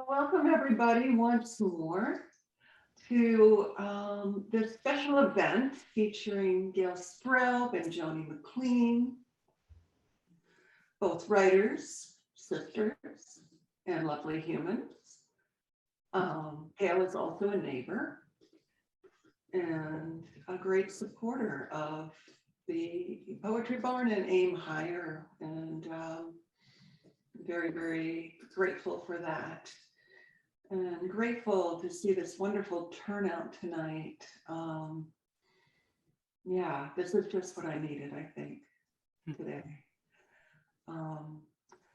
Welcome everybody once more to this special event featuring Gail Stroud and Joanie Mclean, both writers, sisters, and lovely humans. Gail is also a neighbor and a great supporter of the Poetry Barn and Aim Higher, and very, very grateful for that. And grateful to see this wonderful turnout tonight. Yeah, this is just what I needed, I think, today.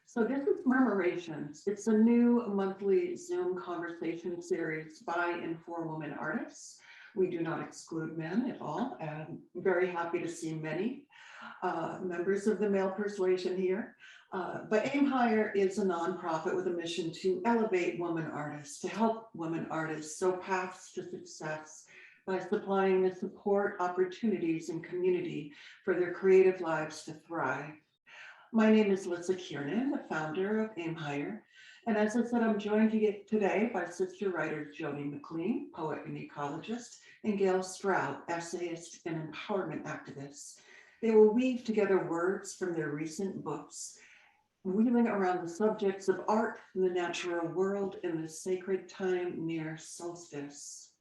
So this is Murmurations. It's a new monthly Zoom conversation series by and for women artists. We do not exclude men at all. I'm very happy to see many members of the male persuasion here. But Aim Higher is a nonprofit with a mission to elevate women artists, to help women artists sow paths to success by supplying the support, opportunities, and community for their creative lives to thrive. My name is Lissa Kiernan, the founder of Aim Higher. And as I said, I'm joined today by sister writers Joanie Mclean, poet and ecologist, and Gail Stroud, essayist and empowerment activist. They will weave together words from their recent books, wheeling around the subjects of art, the natural world, and the sacred time near solstice.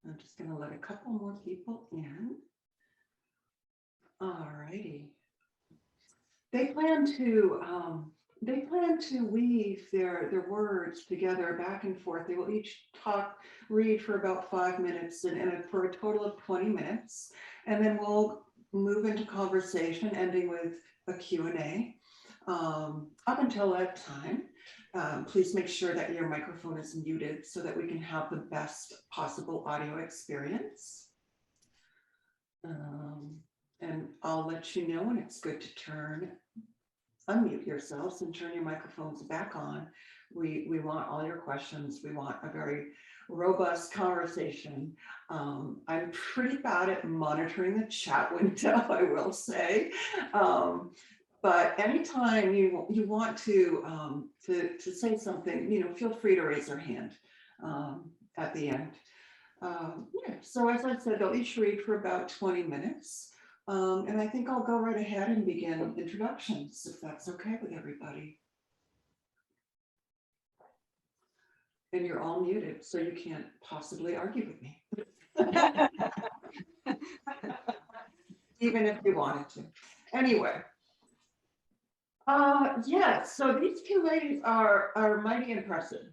I'm just going to let a couple more people in. All righty. They plan to weave their words together back and forth. They will each read for about 5 minutes and for a total of 20 minutes. And then we'll move into conversation, ending with a Q&A. Up until that time, please make sure that your microphone is muted so that we can have the best possible audio experience. And I'll let you know when it's good to unmute yourselves and turn your microphones back on. We want all your questions. We want a very robust conversation. I'm pretty bad at monitoring the chat window, I will say. But anytime you want to say something, feel free to raise your hand at the end. Yeah, so as I said, they'll each read for about 20 minutes. And I think I'll go right ahead and begin introductions, if that's okay with everybody. And you're all muted, so you can't possibly argue with me. Even if you wanted to. Anyway. Yes, so these two ladies are mighty impressive.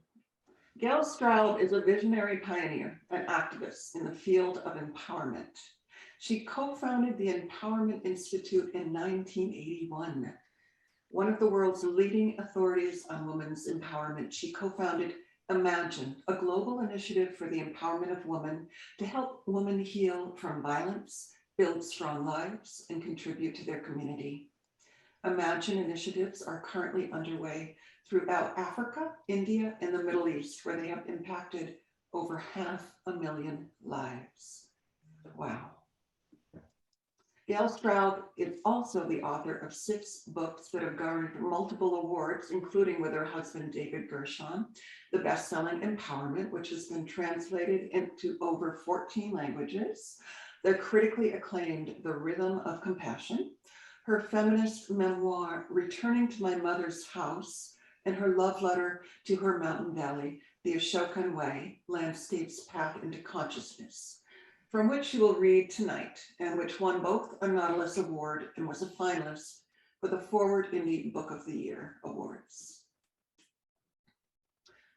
Gail Stroud is a visionary pioneer and activist in the field of empowerment. She co-founded the Empowerment Institute in 1981. One of the world's leading authorities on women's empowerment, she co-founded Imagine, a global initiative for the empowerment of women to help women heal from violence, build strong lives, and contribute to their community. Imagine initiatives are currently underway throughout Africa, India, and the Middle East, where they have impacted over 500,000 lives. Wow. Gail Stroud is also the author of 6 books that have garnered multiple awards, including with her husband, David Gershon, the best-selling Empowerment, which has been translated into over 14 languages, the critically acclaimed The Rhythm of Compassion, her feminist memoir, Returning to My Mother's House, and her love letter to her mountain valley, The Ashokan Way, Landscape's Path into Consciousness, from which she will read tonight, and which won both a Nautilus Award and was a finalist for the Forward Indie Book of the Year Awards.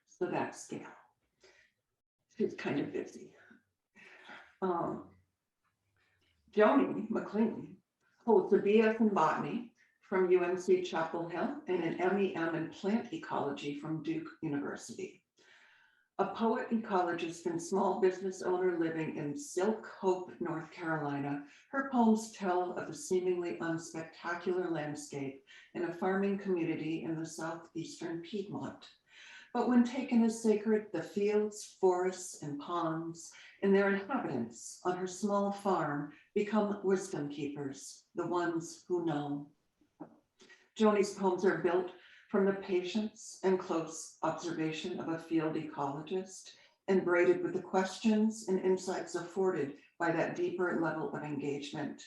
So that's Gail. She's kind of busy. Joanie Mclean holds a BS in Botany from UNC Chapel Hill and an MEM in Plant Ecology from Duke University. A poet, ecologist, and small business owner living in Silk Hope, North Carolina, her poems tell of the seemingly unspectacular landscape in a farming community in the southeastern Piedmont. But when taken as sacred, the fields, forests, and ponds and their inhabitants on her small farm become wisdom keepers, the ones who know. Joanie's poems are built from the patience and close observation of a field ecologist, and braided with the questions and insights afforded by that deeper level of engagement.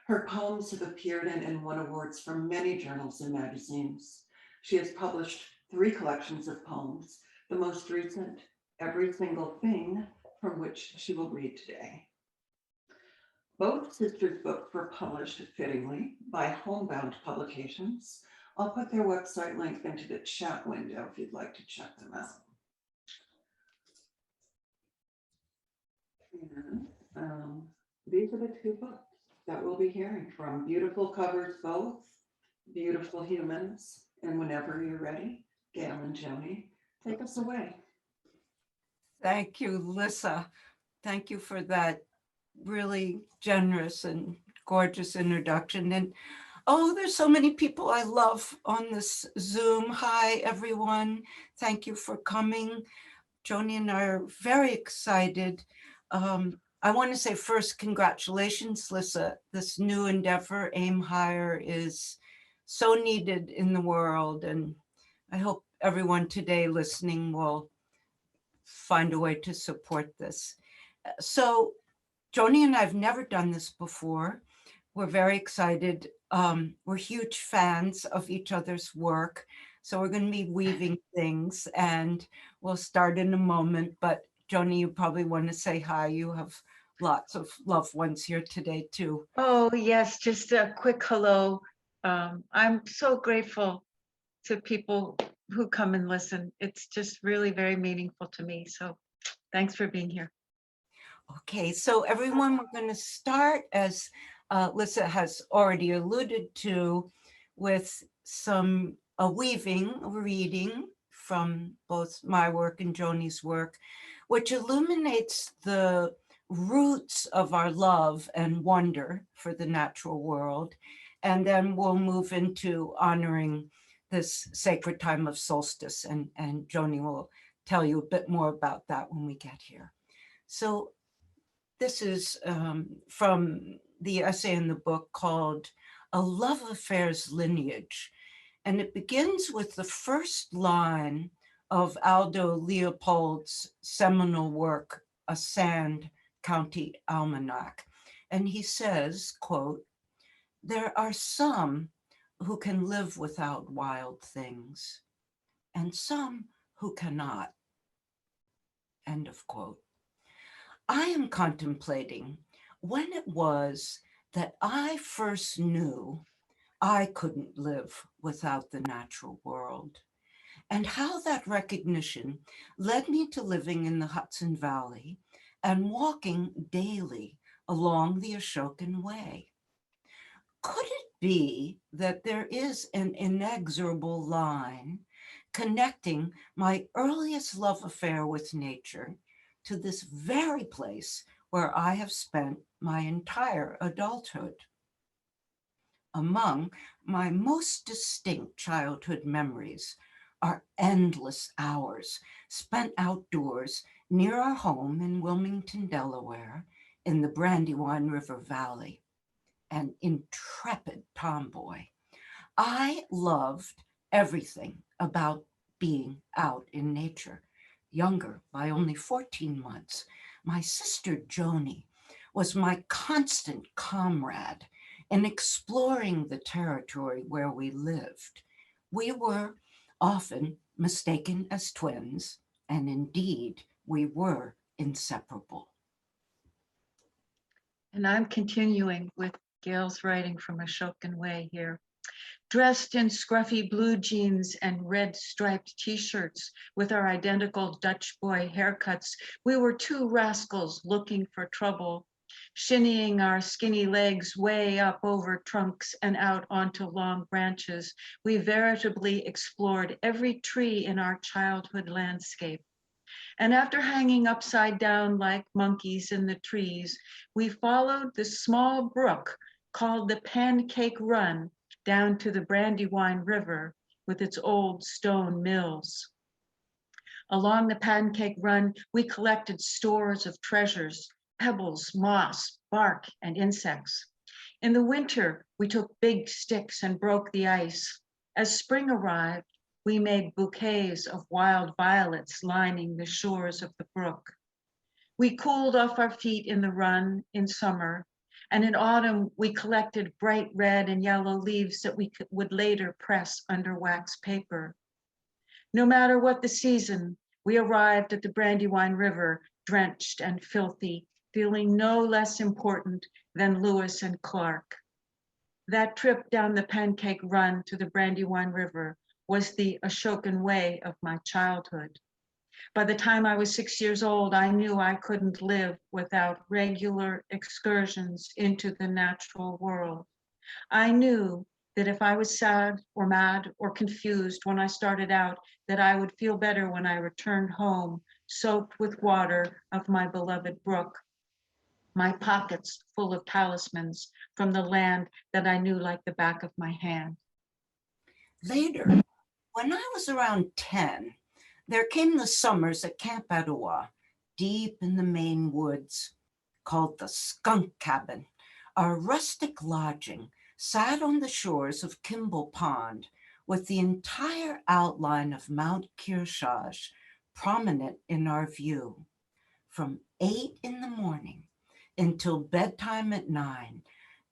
Her poems have appeared in and won awards from many journals and magazines. She has published 3 collections of poems, the most recent, Every Single Thing, from which she will read today. Both sisters' books were published fittingly by Homebound Publications. I'll put their website link into the chat window if you'd like to check them out. And these are the 2 books that we'll be hearing from. Beautiful covers both, beautiful humans, and whenever you're ready, Gail and Joanie, take us away. Thank you, Lissa. Thank you for that really generous and gorgeous introduction. And oh, there's so many people I love on this Zoom. Hi, everyone. Thank you for coming. Joanie and I are very excited. I want to say first, congratulations, Lissa. This new endeavor, Aim Higher, is so needed in the world. And I hope everyone today listening will find a way to support this. So Joanie and I have never done this before. We're very excited. We're huge fans of each other's work. So we're going to be weaving things, and we'll start in a moment. But Joanie, you probably want to say hi. You have lots of loved ones here today too. Oh, yes, just a quick hello. I'm so grateful to people who come and listen. It's just really very meaningful to me. So thanks for being here. Okay, so everyone, we're going to start, as Lissa has already alluded to, with some reading from both my work and Joanie's work, which illuminates the roots of our love and wonder for the natural world. And then we'll move into honoring this sacred time of solstice, and Joanie will tell you a bit more about that when we get here. So this is from the essay in the book called A Love Affair's Lineage. And it begins with the first line of Aldo Leopold's seminal work, A Sand County Almanac. And he says, quote, "There are some who can live without wild things, and some who cannot." End of quote. I am contemplating when it was that I first knew I couldn't live without the natural world, and how that recognition led me to living in the Hudson Valley and walking daily along the Ashokan Way. Could it be that there is an inexorable line connecting my earliest love affair with nature to this very place where I have spent my entire adulthood? Among my most distinct childhood memories are endless hours spent outdoors near our home in Wilmington, Delaware, in the Brandywine River Valley. An intrepid tomboy, I loved everything about being out in nature. Younger by only 14 months, my sister Joanie was my constant comrade in exploring the territory where we lived. We were often mistaken as twins, and indeed we were inseparable. And I'm continuing with Gail's writing from Ashokan Way here. Dressed in scruffy blue jeans and red striped t-shirts with our identical Dutch boy haircuts, we were 2 rascals looking for trouble, shinnying our skinny legs way up over trunks and out onto long branches. We veritably explored every tree in our childhood landscape. And after hanging upside down like monkeys in the trees, we followed the small brook called the Pancake Run down to the Brandywine River with its old stone mills. Along the Pancake Run, we collected stores of treasures, pebbles, moss, bark, and insects. In the winter, we took big sticks and broke the ice. As spring arrived, We made bouquets of wild violets lining the shores of the brook. We cooled off our feet in the run in summer, and in autumn we collected bright red and yellow leaves that we would later press under wax paper. No matter what the season, we arrived at the Brandywine River, drenched and filthy, feeling no less important than Lewis and Clark. That trip down the Pancake Run to the Brandywine River was the Ashokan way of my childhood. By the time I was 6 years old, I knew I couldn't live without regular excursions into the natural world. I knew that if I was sad or mad or confused when I started out, that I would feel better when I returned home, soaked with water of my beloved brook, my pockets full of talismans from the land that I knew like the back of my hand. Later, when I was around 10, there came the summers at Camp Etowah, deep in the Maine woods, called the Skunk Cabin. Our rustic lodging sat on the shores of Kimball Pond, with the entire outline of Mount Kearsarge prominent in our view. From 8 in the morning until bedtime at 9,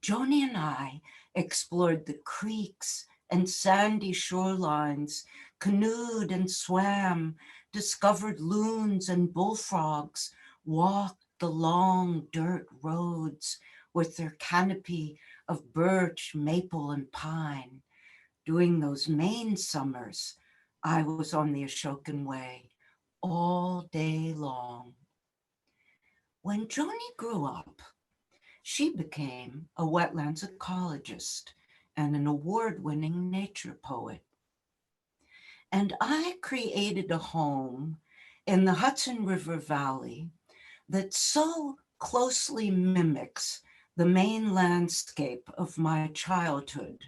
Joanie and I explored the creeks and sandy shorelines, canoed and swam, discovered loons and bullfrogs, walked the long dirt roads with their canopy of birch, maple, and pine. During those Maine summers, I was on the Ashokan Way all day long. When Joanie grew up, she became a wetlands ecologist and an award-winning nature poet. And I created a home in the Hudson River Valley that so closely mimics the Maine landscape of my childhood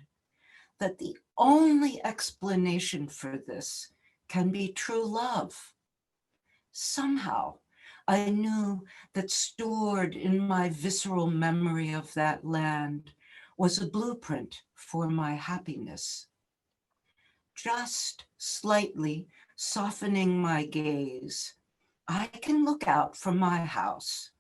that the only explanation for this can be true love. Somehow, I knew that stored in my visceral memory of that land was a blueprint for my happiness. Just slightly softening my gaze, I can look out from my house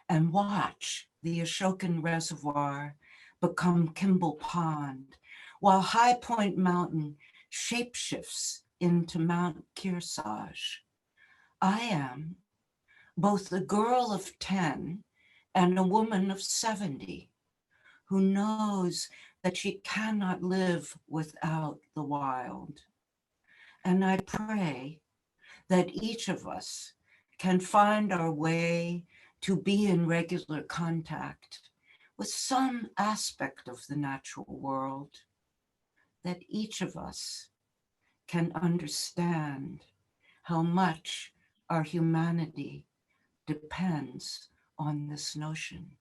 and watch the Ashokan Reservoir become Kimball Pond, while High Point Mountain shapeshifts into Mount Kearsarge. I am both a girl of 10 and a woman of 70 who knows that she cannot live without the wild. And I pray that each of us can find our way to be in regular contact with some aspect of the natural world, that each of us can understand how much our humanity depends on this notion.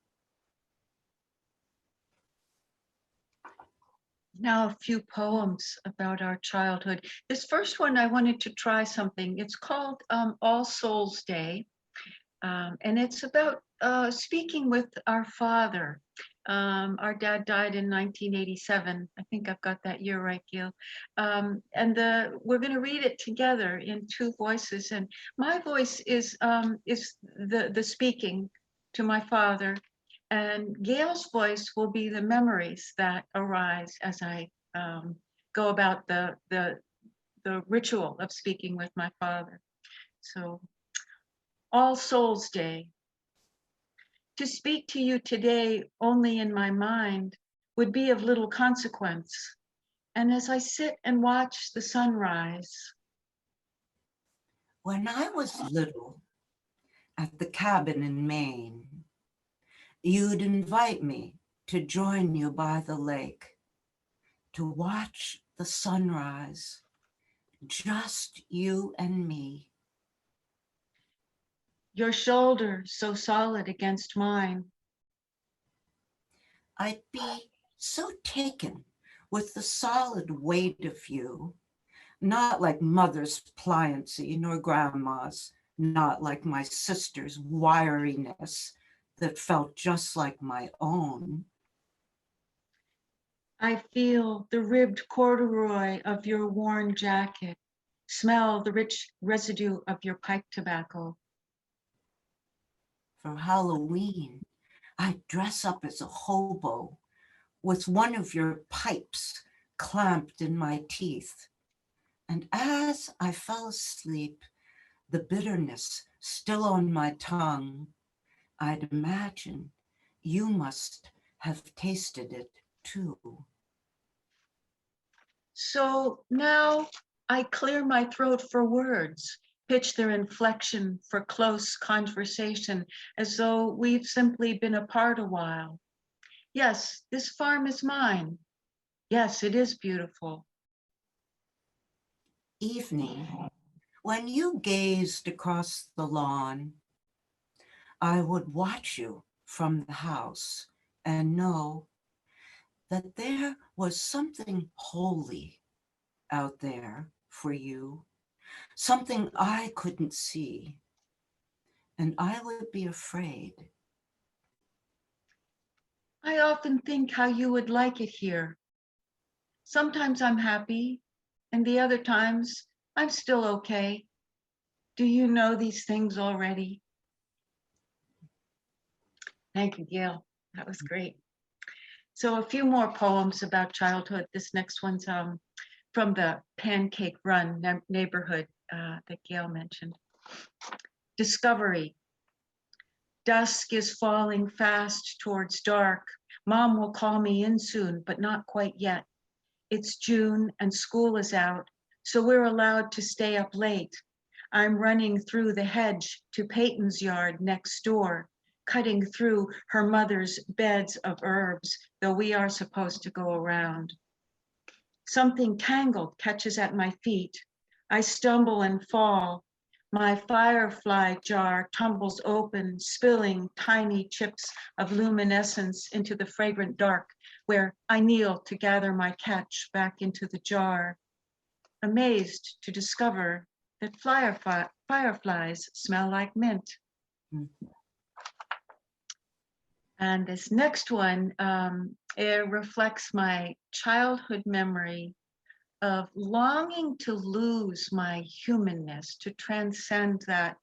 Now a few poems about our childhood. This first one, I wanted to try something. It's called All Souls Day, and it's about speaking with our father. Our dad died in 1987. I think I've got that year right, Gail. We're going to read it together in two voices. And my voice is the speaking to my father, and Gail's voice will be the memories that arise as I go about the ritual of speaking with my father. So, All Souls Day. To speak to you today only in my mind would be of little consequence. And as I sit and watch the sunrise. When I was little, at the cabin in Maine, you'd invite me to join you by the lake to watch the sunrise, just you and me. Your shoulder so solid against mine. I'd be so taken with the solid weight of you, not like mother's pliancy nor grandma's, not like my sister's wiriness that felt just like my own. I feel the ribbed corduroy of your worn jacket, smell the rich residue of your pipe tobacco. For Halloween, I dress up as a hobo with one of your pipes clamped in my teeth. And as I fell asleep, the bitterness still on my tongue, I'd imagine you must have tasted it too. So now I clear my throat for words, pitch their inflection for close conversation, as though we've simply been apart a while. Yes, this farm is mine. Yes, it is beautiful. Evening, when you gazed across the lawn, I would watch you from the house and know that there was something holy out there for you, something I couldn't see, and I would be afraid. I often think how you would like it here. Sometimes I'm happy, and the other times I'm still okay. Do you know these things already? Thank you, Gail. That was great. So a few more poems about childhood. This next one's from the Pancake Run neighborhood that Gail mentioned. Discovery. Dusk is falling fast towards dark. Mom will call me in soon, but not quite yet. It's June and school is out, so we're allowed to stay up late. I'm running through the hedge to Peyton's yard next door, cutting through her mother's beds of herbs, though we are supposed to go around. Something tangled catches at my feet. I stumble and fall. My firefly jar tumbles open, spilling tiny chips of luminescence into the fragrant dark, where I kneel to gather my catch back into the jar, amazed to discover that fireflies smell like mint. And this next one, it reflects my childhood memory of longing to lose my humanness, to transcend that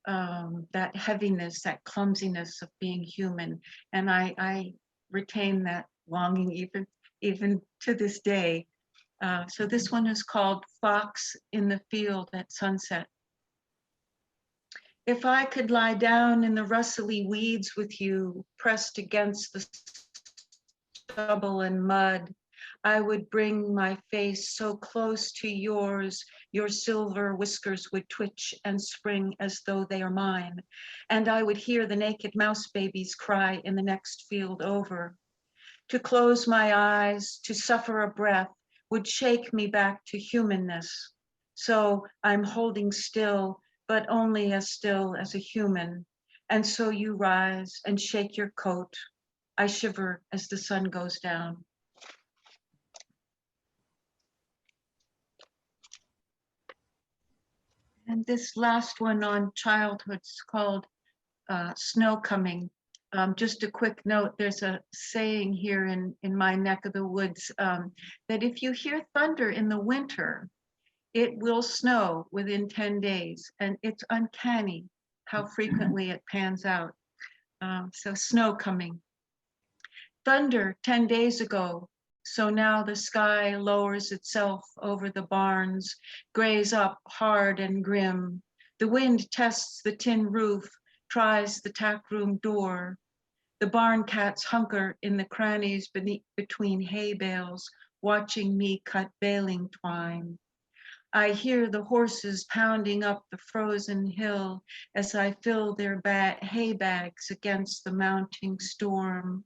that heaviness, that clumsiness of being human. And I retain that longing even to this day. So this one is called Fox in the Field at Sunset. If I could lie down in the rustly weeds with you, pressed against the stubble and mud, I would bring my face so close to yours, your silver whiskers would twitch and spring as though they are mine, and I would hear the naked mouse babies cry in the next field over. To close my eyes, to suffer a breath, would shake me back to humanness. So I'm holding still, but only as still as a human. And so you rise and shake your coat. I shiver as the sun goes down. And this last one on childhood's called Snow Coming. Just a quick note, there's a saying here in my neck of the woods that if you hear thunder in the winter, it will snow within 10 days. And it's uncanny how frequently it pans out. So snow coming. Thunder 10 days ago. So now the sky lowers itself over the barns, grays up hard and grim. The wind tests the tin roof, tries the tack room door. The barn cats hunker in the crannies between hay bales, watching me cut baling twine. I hear the horses pounding up the frozen hill as I fill their hay bags against the mounting storm.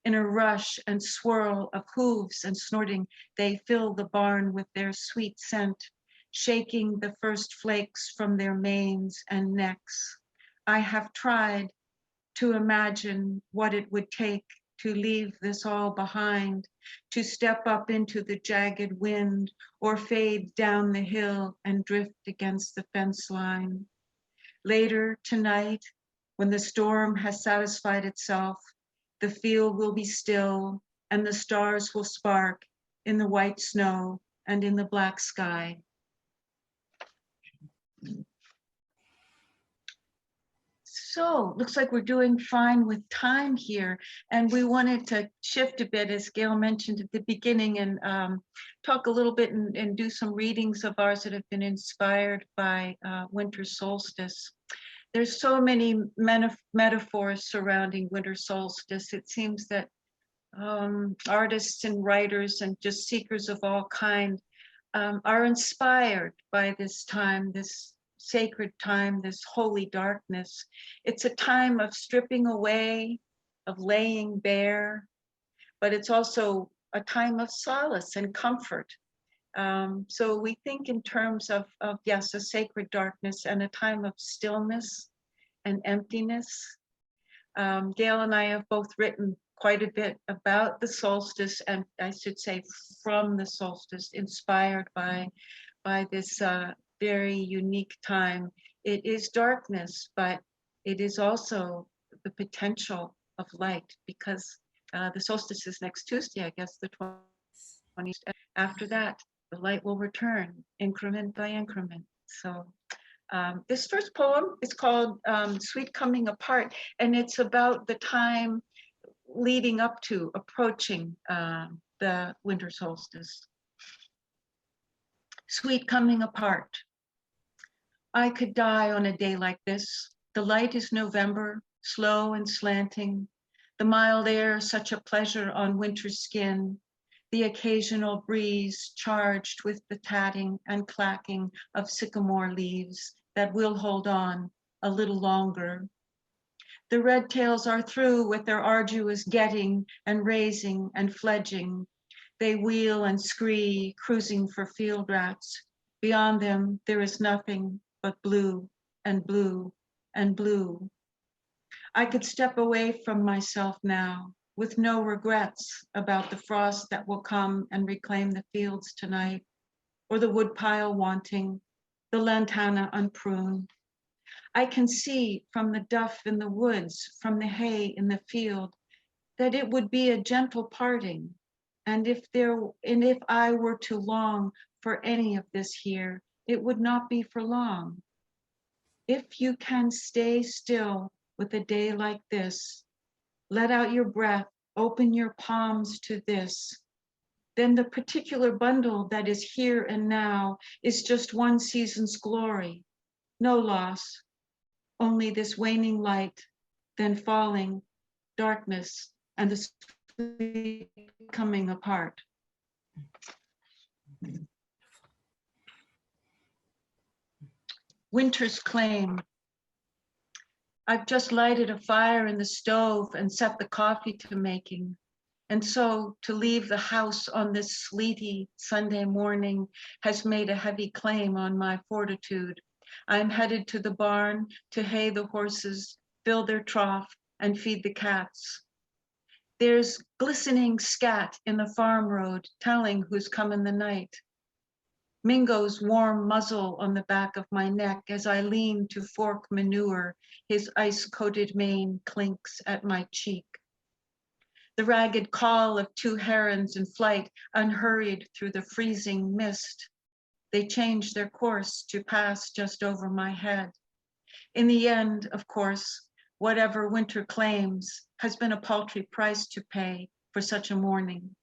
In a rush and swirl of hooves and snorting, they fill the barn with their sweet scent, shaking the first flakes from their manes and necks. I have tried to imagine what it would take to leave this all behind, to step up into the jagged wind or fade down the hill and drift against the fence line. Later tonight, when the storm has satisfied itself, the field will be still, and the stars will spark in the white snow and in the black sky. So looks like we're doing fine with time here, and we wanted to shift a bit, as Gail mentioned at the beginning, and talk a little bit and do some readings of ours that have been inspired by winter solstice. There's so many metaphors surrounding winter solstice. It seems that artists and writers and just seekers of all kind are inspired by this time, this sacred time, this holy darkness. It's a time of stripping away, of laying bare, but it's also a time of solace and comfort. So we think in terms of yes, a sacred darkness and a time of stillness and emptiness. Gail and I have both written quite a bit about the solstice, and I should say from the solstice, inspired by this very unique time. It is darkness, but it is also the potential of light, because the solstice is next Tuesday, I guess the 20th. After that, the light will return increment by increment. So this first poem is called Sweet Coming Apart, and it's about the time leading up to, approaching the winter solstice. Sweet coming apart. I could die on a day like this. The light is November, slow and slanting. The mild air, such a pleasure on winter's skin. The occasional breeze charged with the tatting and clacking of sycamore leaves that will hold on a little longer. The red tails are through with their arduous getting and raising and fledging. They wheel and scree, cruising for field rats. Beyond them, there is nothing but blue and blue and blue. I could step away from myself now with no regrets about the frost that will come and reclaim the fields tonight, or the woodpile wanting, the lantana unpruned. I can see from the duff in the woods, from the hay in the field, that it would be a gentle parting. And if I were to long for any of this here, it would not be for long. If you can stay still with a day like this, let out your breath, open your palms to this, then the particular bundle that is here and now is just one season's glory, no loss, only this waning light, then falling darkness and the sweet coming apart. Winter's claim. I've just lighted a fire in the stove and set the coffee to making. And so to leave the house on this sleety Sunday morning has made a heavy claim on my fortitude. I'm headed to the barn to hay the horses, fill their trough, and feed the cats. There's glistening scat in the farm road, telling who's come in the night. Mingo's warm muzzle on the back of my neck as I lean to fork manure, his ice-coated mane clinks at my cheek. The ragged call of two herons in flight, unhurried through the freezing mist. They change their course to pass just over my head. In the end, of course, whatever winter claims has been a paltry price to pay for such a morning.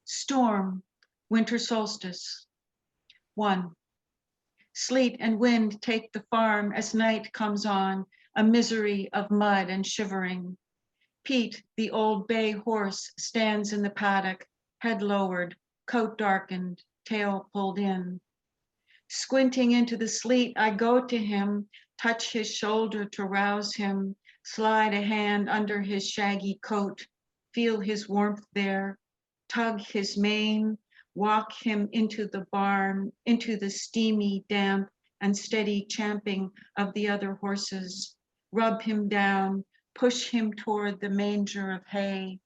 Storm, winter solstice. 1. Sleet and wind take the farm as night comes on, a misery of mud and shivering. Pete, the old bay horse, stands in the paddock, head lowered, coat darkened, tail pulled in. Squinting into the sleet, I go to him, touch his shoulder to rouse him, slide a hand under his shaggy coat, feel his warmth there, tug his mane, walk him into the barn, into the steamy, damp, and steady champing of the other horses, rub him down, push him toward the manger of hay.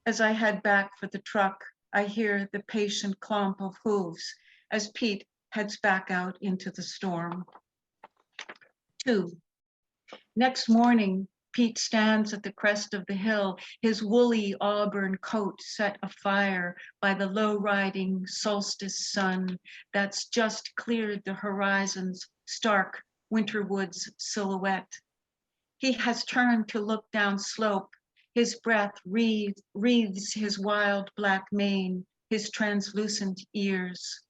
As I head back for the truck, I hear the patient clomp of hooves as Pete heads back out into the storm. 2. Next morning, Pete stands at the crest of the hill, his woolly auburn coat set afire by the low-riding solstice sun that's just cleared the horizon's stark winter woods silhouette. He has turned to look down slope. His breath wreathes his wild black mane, his translucent ears.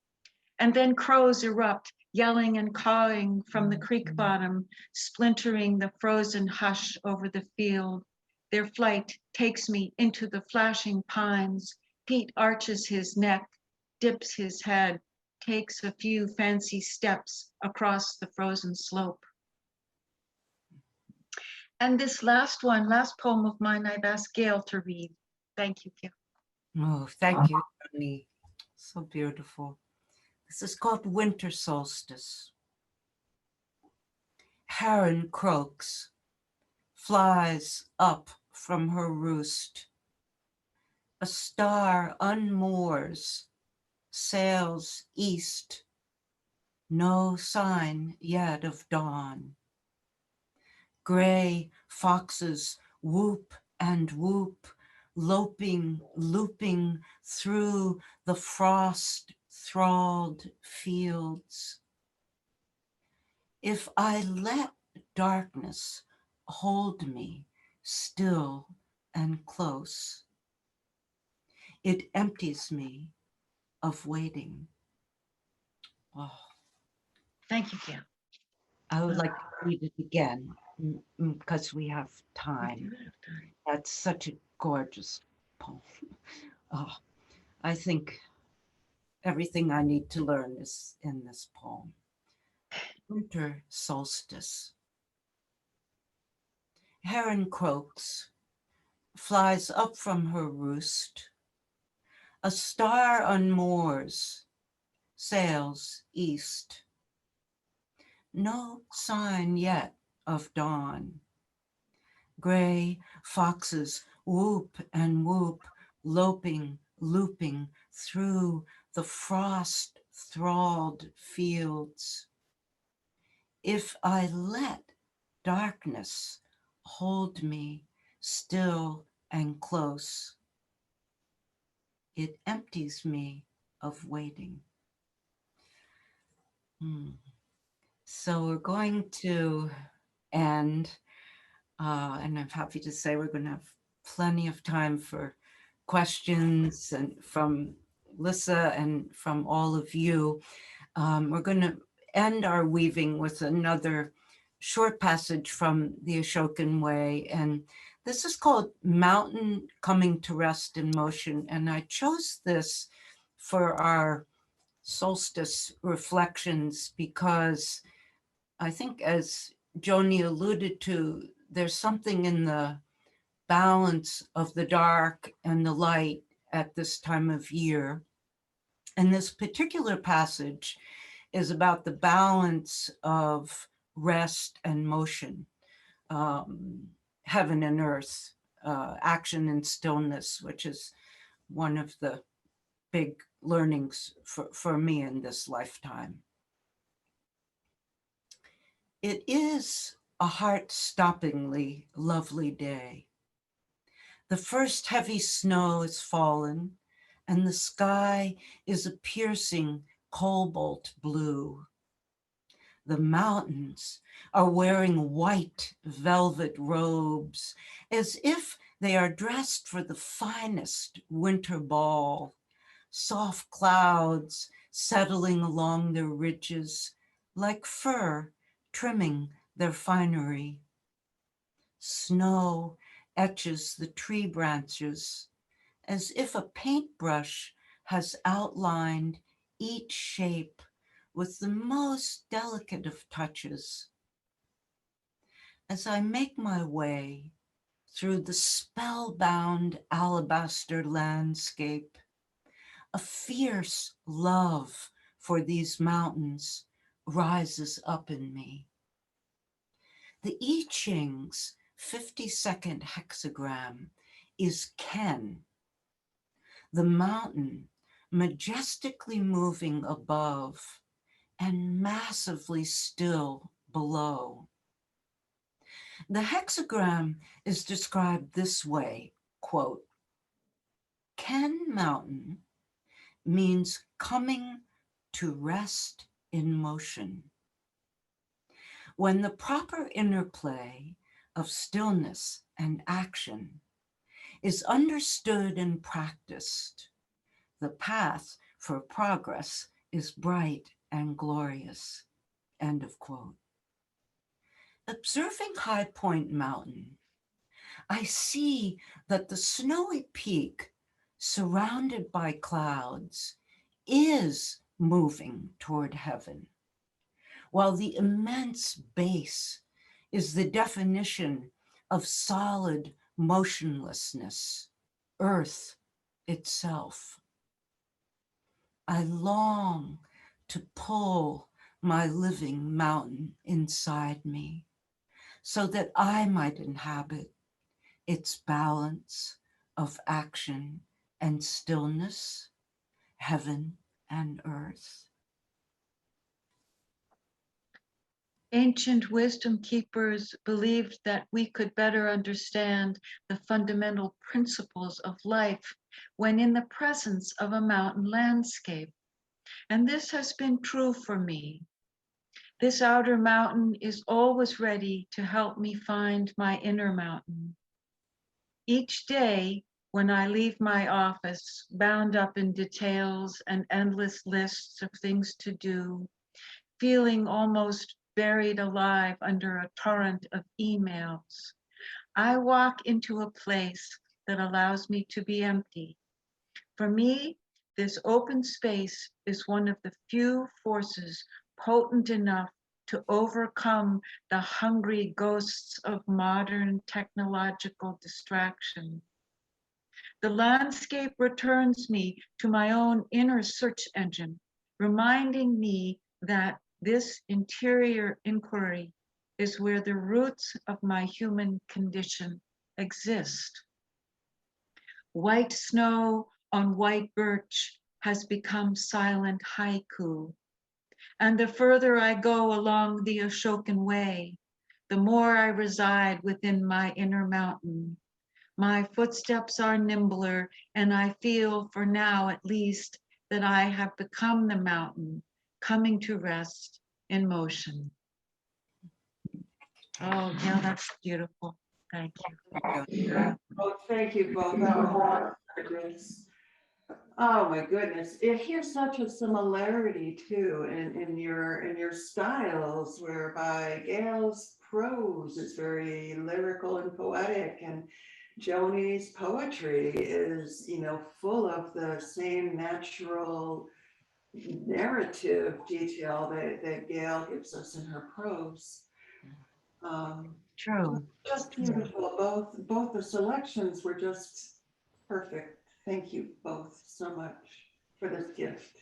And then crows erupt, yelling and cawing from the creek bottom, splintering the frozen hush over the field. Their flight takes me into the flashing pines. Pete arches his neck, dips his head, takes a few fancy steps across the frozen slope. And this last poem of mine, I've asked Gail to read. Thank you, Gail. Oh, thank you, Joanie. So beautiful. This is called Winter Solstice. Heron croaks, flies up from her roost. A star unmoors, sails east. No sign yet of dawn. Gray foxes whoop and whoop, looping through the frost-thralled fields. If I let darkness hold me still and close, it empties me of waiting. Oh, Thank you, Gail. I would like to read it again because we have time. That's such a gorgeous poem. Oh, I think everything I need to learn is in this poem. Winter Solstice. Heron croaks, flies up from her roost. A star unmoors, sails east. No sign yet of dawn. Gray foxes whoop and whoop, looping through the frost-thralled fields. If I let darkness hold me still and close, it empties me of waiting. So we're going to end, and I'm happy to say we're going to have plenty of time for questions and from Lissa and from all of you. We're going to end our weaving with another short passage from the Ashokan Way, and this is called Mountain Coming to Rest in Motion, and I chose this for our solstice reflections because I think, as Joanie alluded to, there's something in the balance of the dark and the light at this time of year. And this particular passage is about the balance of rest and motion, heaven and earth, action and stillness, which is one of the big learnings for me in this lifetime. It is a heart-stoppingly lovely day. The first heavy snow is fallen, and the sky is a piercing cobalt blue. The mountains are wearing white velvet robes, as if they are dressed for the finest winter ball. Soft clouds settling along their ridges, like fur trimming their finery. Snow etches the tree branches, as if a paintbrush has outlined each shape with the most delicate of touches. As I make my way through the spellbound alabaster landscape, a fierce love for these mountains rises up in me. The I Ching's 52nd hexagram is Ken, the mountain majestically moving above and massively still below. The hexagram is described this way, quote, Ken Mountain means coming to rest in motion. When the proper interplay of stillness and action is understood and practiced, the path for progress is bright and glorious, end of quote. Observing High Point Mountain, I see that the snowy peak surrounded by clouds is moving toward heaven, while the immense base is the definition of solid motionlessness, earth itself. I long to pull my living mountain inside me so that I might inhabit its balance of action and stillness, heaven and earth. Ancient wisdom keepers believed that we could better understand the fundamental principles of life when in the presence of a mountain landscape. And this has been true for me. This outer mountain is always ready to help me find my inner mountain. Each day, when I leave my office, bound up in details and endless lists of things to do, feeling almost buried alive under a torrent of emails, I walk into a place that allows me to be empty. For me, this open space is one of the few forces potent enough to overcome the hungry ghosts of modern technological distraction. The landscape returns me to my own inner search engine, reminding me that this interior inquiry is where the roots of my human condition exist. White snow on white birch has become silent haiku. And the further I go along the Ashokan Way, the more I reside within my inner mountain. My footsteps are nimbler, and I feel, for now at least, that I have become the mountain, coming to rest in motion. Oh, yeah, that's beautiful. Thank you. Oh, thank you both. That was gorgeous. Oh my goodness. Here's such a similarity too in your styles, whereby Gail's prose is very lyrical and poetic, and Joanie's poetry is, full of the same natural narrative detail that Gail gives us in her prose. True. Just beautiful. Both the selections were just perfect. Thank you both so much for this gift.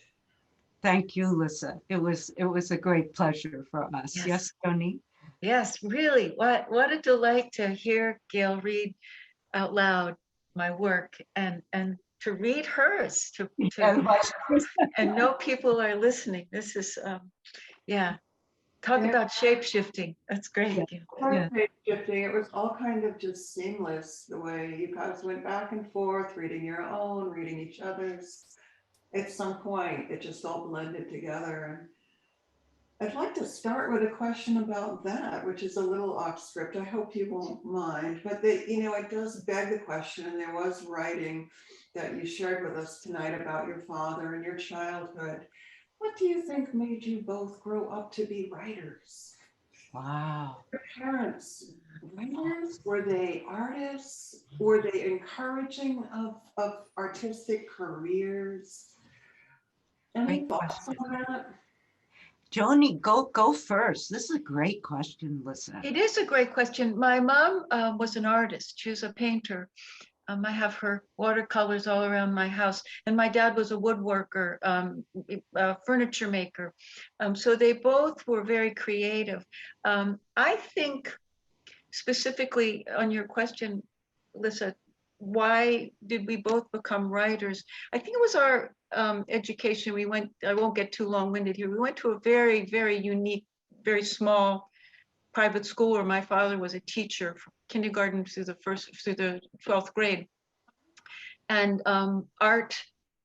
Thank you, Lissa. It was a great pleasure for us. Yes, Joanie? Yes, really. What a delight to hear Gail read out loud my work and to read hers and know people are listening. This is talk about shape shifting. That's great. Yeah. Shifting. It was all kind of just seamless, the way you guys went back and forth, reading your own, reading each other's. At some point, it just all blended together. And I'd like to start with a question about that, which is a little off script. I hope you won't mind, but it does beg the question, and there was writing that you shared with us tonight about your father and your childhood. What do you think made you both grow up to be writers? Wow. Your parents writers? Were they artists? Were they encouraging of artistic careers? Any thoughts on that? Joanie, go first. This is a great question, Lissa. It is a great question. My mom was an artist. She was a painter. I have her watercolors all around my house. And my dad was a woodworker, a furniture maker. So they both were very creative. I think specifically on your question, Lissa, why did we both become writers? I think it was our education. I won't get too long-winded here. We went to a very, very unique, very small private school where my father was a teacher from kindergarten through the 12th grade. And art,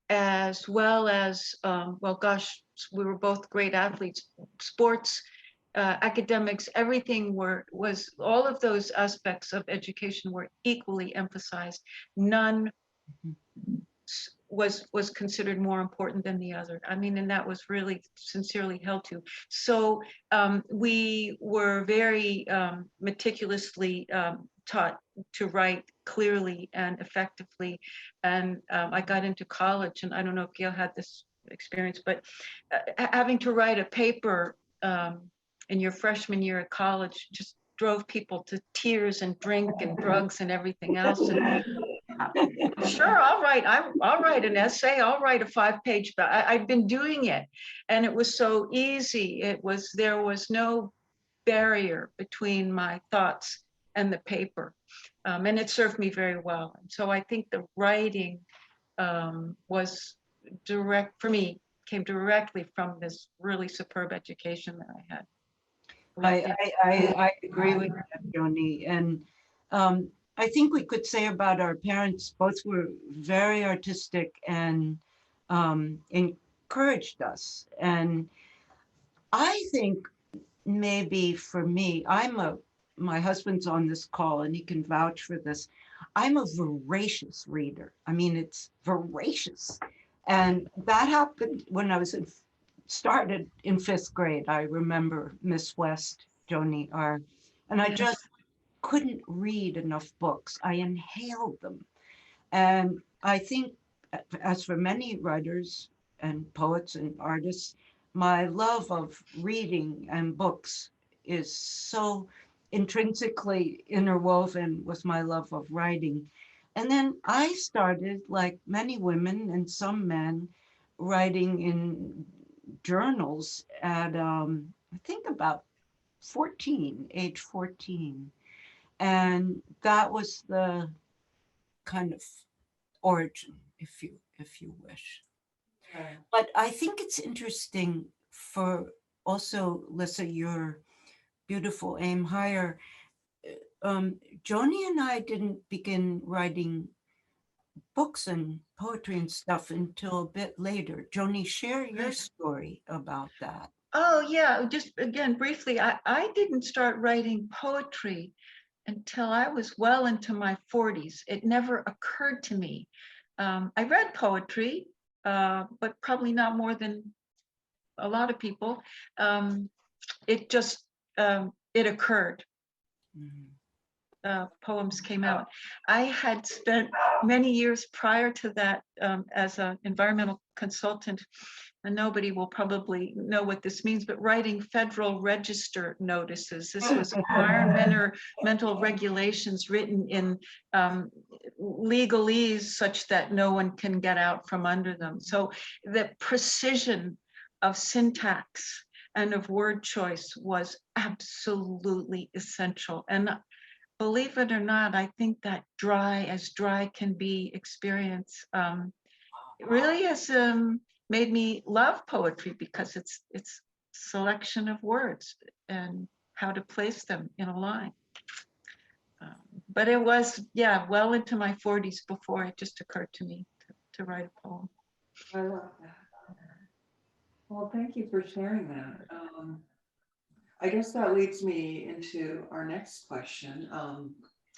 as well as, well, gosh, we were both great athletes, sports, academics, everything was all of those aspects of education were equally emphasized. None was considered more important than the other. I mean, and that was really sincerely held to. So we were very meticulously taught to write clearly and effectively. And I got into college, and I don't know if Gail had this experience, but having to write a paper in your freshman year at college just drove people to tears and drink and drugs and everything else. And sure, I'll write an essay, I'll write a 5-page, but I'd been doing it, and it was so easy. There was no barrier between my thoughts and the paper, and it served me very well. And so I think the writing was direct for me, came directly from this really superb education that I had. I agree with that, Joanie. And I think we could say about our parents, both were very artistic and encouraged us. And I think maybe for me, my husband's on this call and he can vouch for this. I'm a voracious reader. I mean, it's voracious. And that happened when I was started in 5th grade. I remember Miss West, Joanie, and I just couldn't read enough books. I inhaled them. And I think, as for many writers and poets and artists, my love of reading and books is so intrinsically interwoven with my love of writing. And then I started, like many women and some men, writing in journals at, I think about age 14. And that was the kind of origin, if you wish. Right. But I think it's interesting for also, Lissa, your beautiful Aim Higher. Joanie and I didn't begin writing books and poetry and stuff until a bit later. Joanie, share your story about that. Oh yeah, just again, briefly, I didn't start writing poetry until I was well into my 40s. It never occurred to me. I read poetry, but probably not more than a lot of people. It just, it occurred. Poems came out. I had spent many years prior to that as an environmental consultant, and nobody will probably know what this means, but writing Federal Register notices. This was environmental regulations written in legalese such that no one can get out from under them. So the precision of syntax and of word choice was absolutely essential. And believe it or not, I think that as dry can be experience, really has made me love poetry, because it's selection of words and how to place them in a line. But it was, yeah, well into my 40s before it just occurred to me to write a poem. I love that. Well, thank you for sharing that. I guess that leads me into our next question,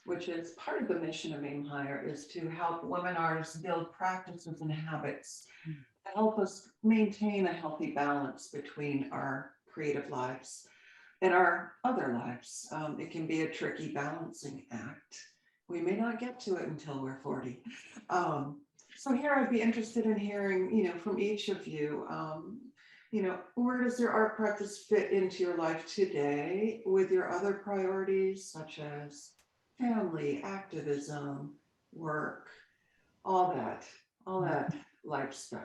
which is part of the mission of Aim Higher is to help women artists build practices and habits that help us maintain a healthy balance between our creative lives and our other lives. It can be a tricky balancing act. We may not get to it until we're 40. So here I'd be interested in hearing, from each of you, where does your art practice fit into your life today with your other priorities, such as family, activism, work, all that life stuff?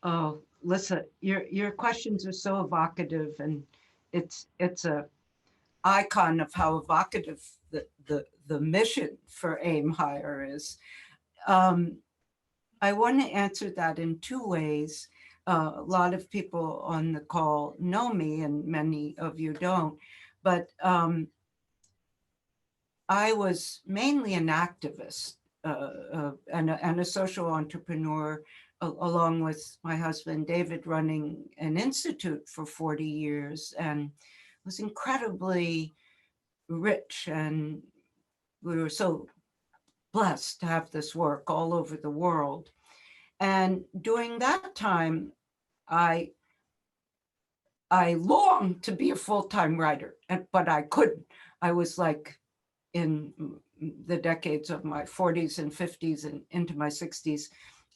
Oh, Lissa, your questions are so evocative, and it's a icon of how evocative the mission for Aim Higher is. I want to answer that in 2 ways. A lot of people on the call know me and many of you don't, but I was mainly an activist and a social entrepreneur, along with my husband, David, running an institute for 40 years, and was incredibly rich. And we were so blessed to have this work all over the world. And during that time, I longed to be a full-time writer, but I couldn't. I was like in the decades of my 40s and 50s and into my 60s,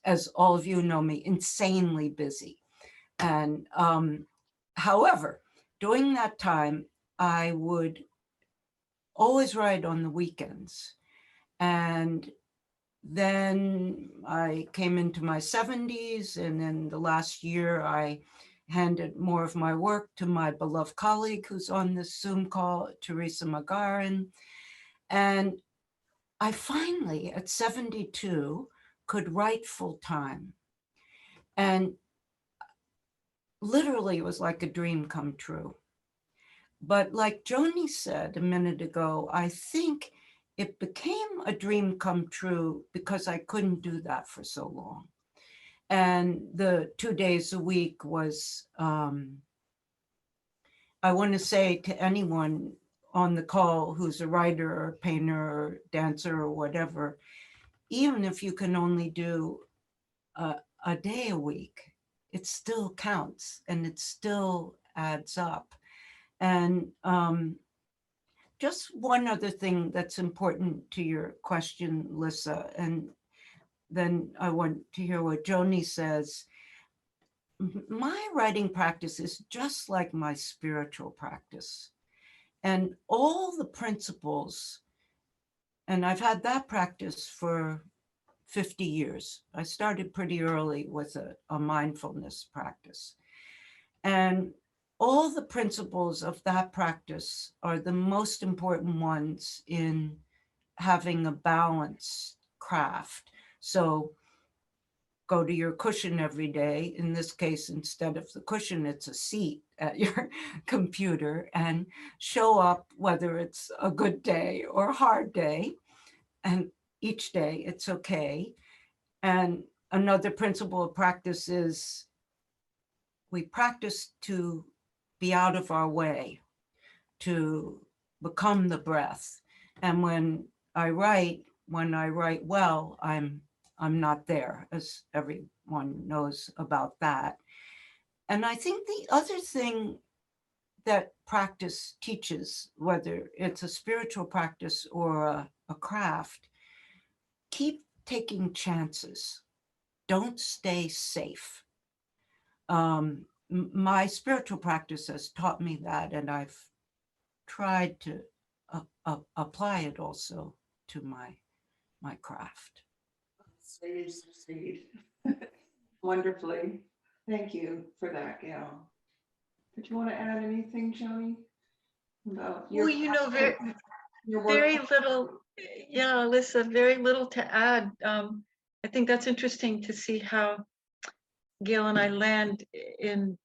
as all of you know me, insanely busy. And however, during that time, I would always write on the weekends. And then I came into my 70s, and then the last year I handed more of my work to my beloved colleague who's on this Zoom call, Teresa McGarren. And I finally, at 72, could write full time. And literally it was like a dream come true. But like Joanie said a minute ago, I think it became a dream come true because I couldn't do that for so long. And the 2 days a week was, I want to say to anyone on the call who's a writer or painter or dancer or whatever, even if you can only do a day a week, it still counts and it still adds up. And just one other thing that's important to your question, Lissa, and then I want to hear what Joanie says. My writing practice is just like my spiritual practice. And all the principles, and I've had that practice for 50 years. I started pretty early with a mindfulness practice. And all the principles of that practice are the most important ones in having a balanced craft. So go to your cushion every day. In this case, instead of the cushion, it's a seat at your computer, and show up whether it's a good day or a hard day. And each day it's okay. And another principle of practice is we practice to be out of our way, to become the breath. And when I write well, I'm not there, as everyone knows about that. And I think the other thing that practice teaches, whether it's a spiritual practice or a craft, keep taking chances. Don't stay safe. My spiritual practice has taught me that, and I've tried to apply it also to my craft. Succeed. Wonderfully. Thank you for that, Gail. Did you want to add anything, Joanie? About your, Well, you know, your work? very little. Yeah, Alyssa, very little to add. I think that's interesting to see how Gail and I land in,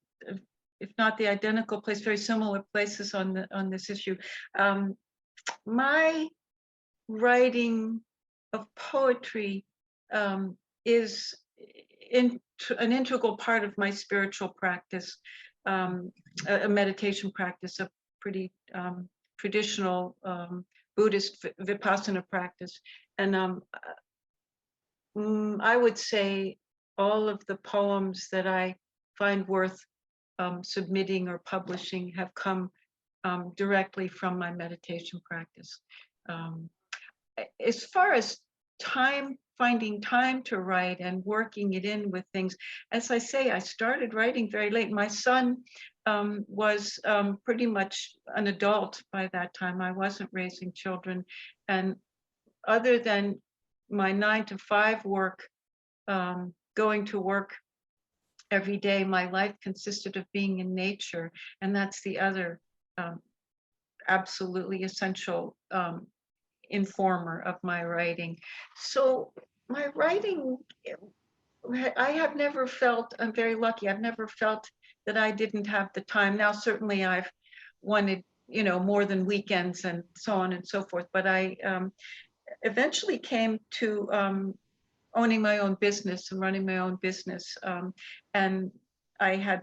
if not the identical place, very similar places on this issue. My writing of poetry is an integral part of my spiritual practice, a meditation practice, a pretty traditional Buddhist Vipassana practice. And I would say all of the poems that I find worth submitting or publishing have come directly from my meditation practice. As far as finding time to write and working it in with things, as I say, I started writing very late. My son was pretty much an adult by that time. I wasn't raising children. And other than my 9-to-5 work, going to work every day, my life consisted of being in nature. And that's the other absolutely essential informer of my writing. So my writing I have never felt, I'm very lucky, I've never felt that I didn't have the time. Now, certainly I've wanted, you know, more than weekends and so on and so forth, but I eventually came to owning my own business and running my own business. And I had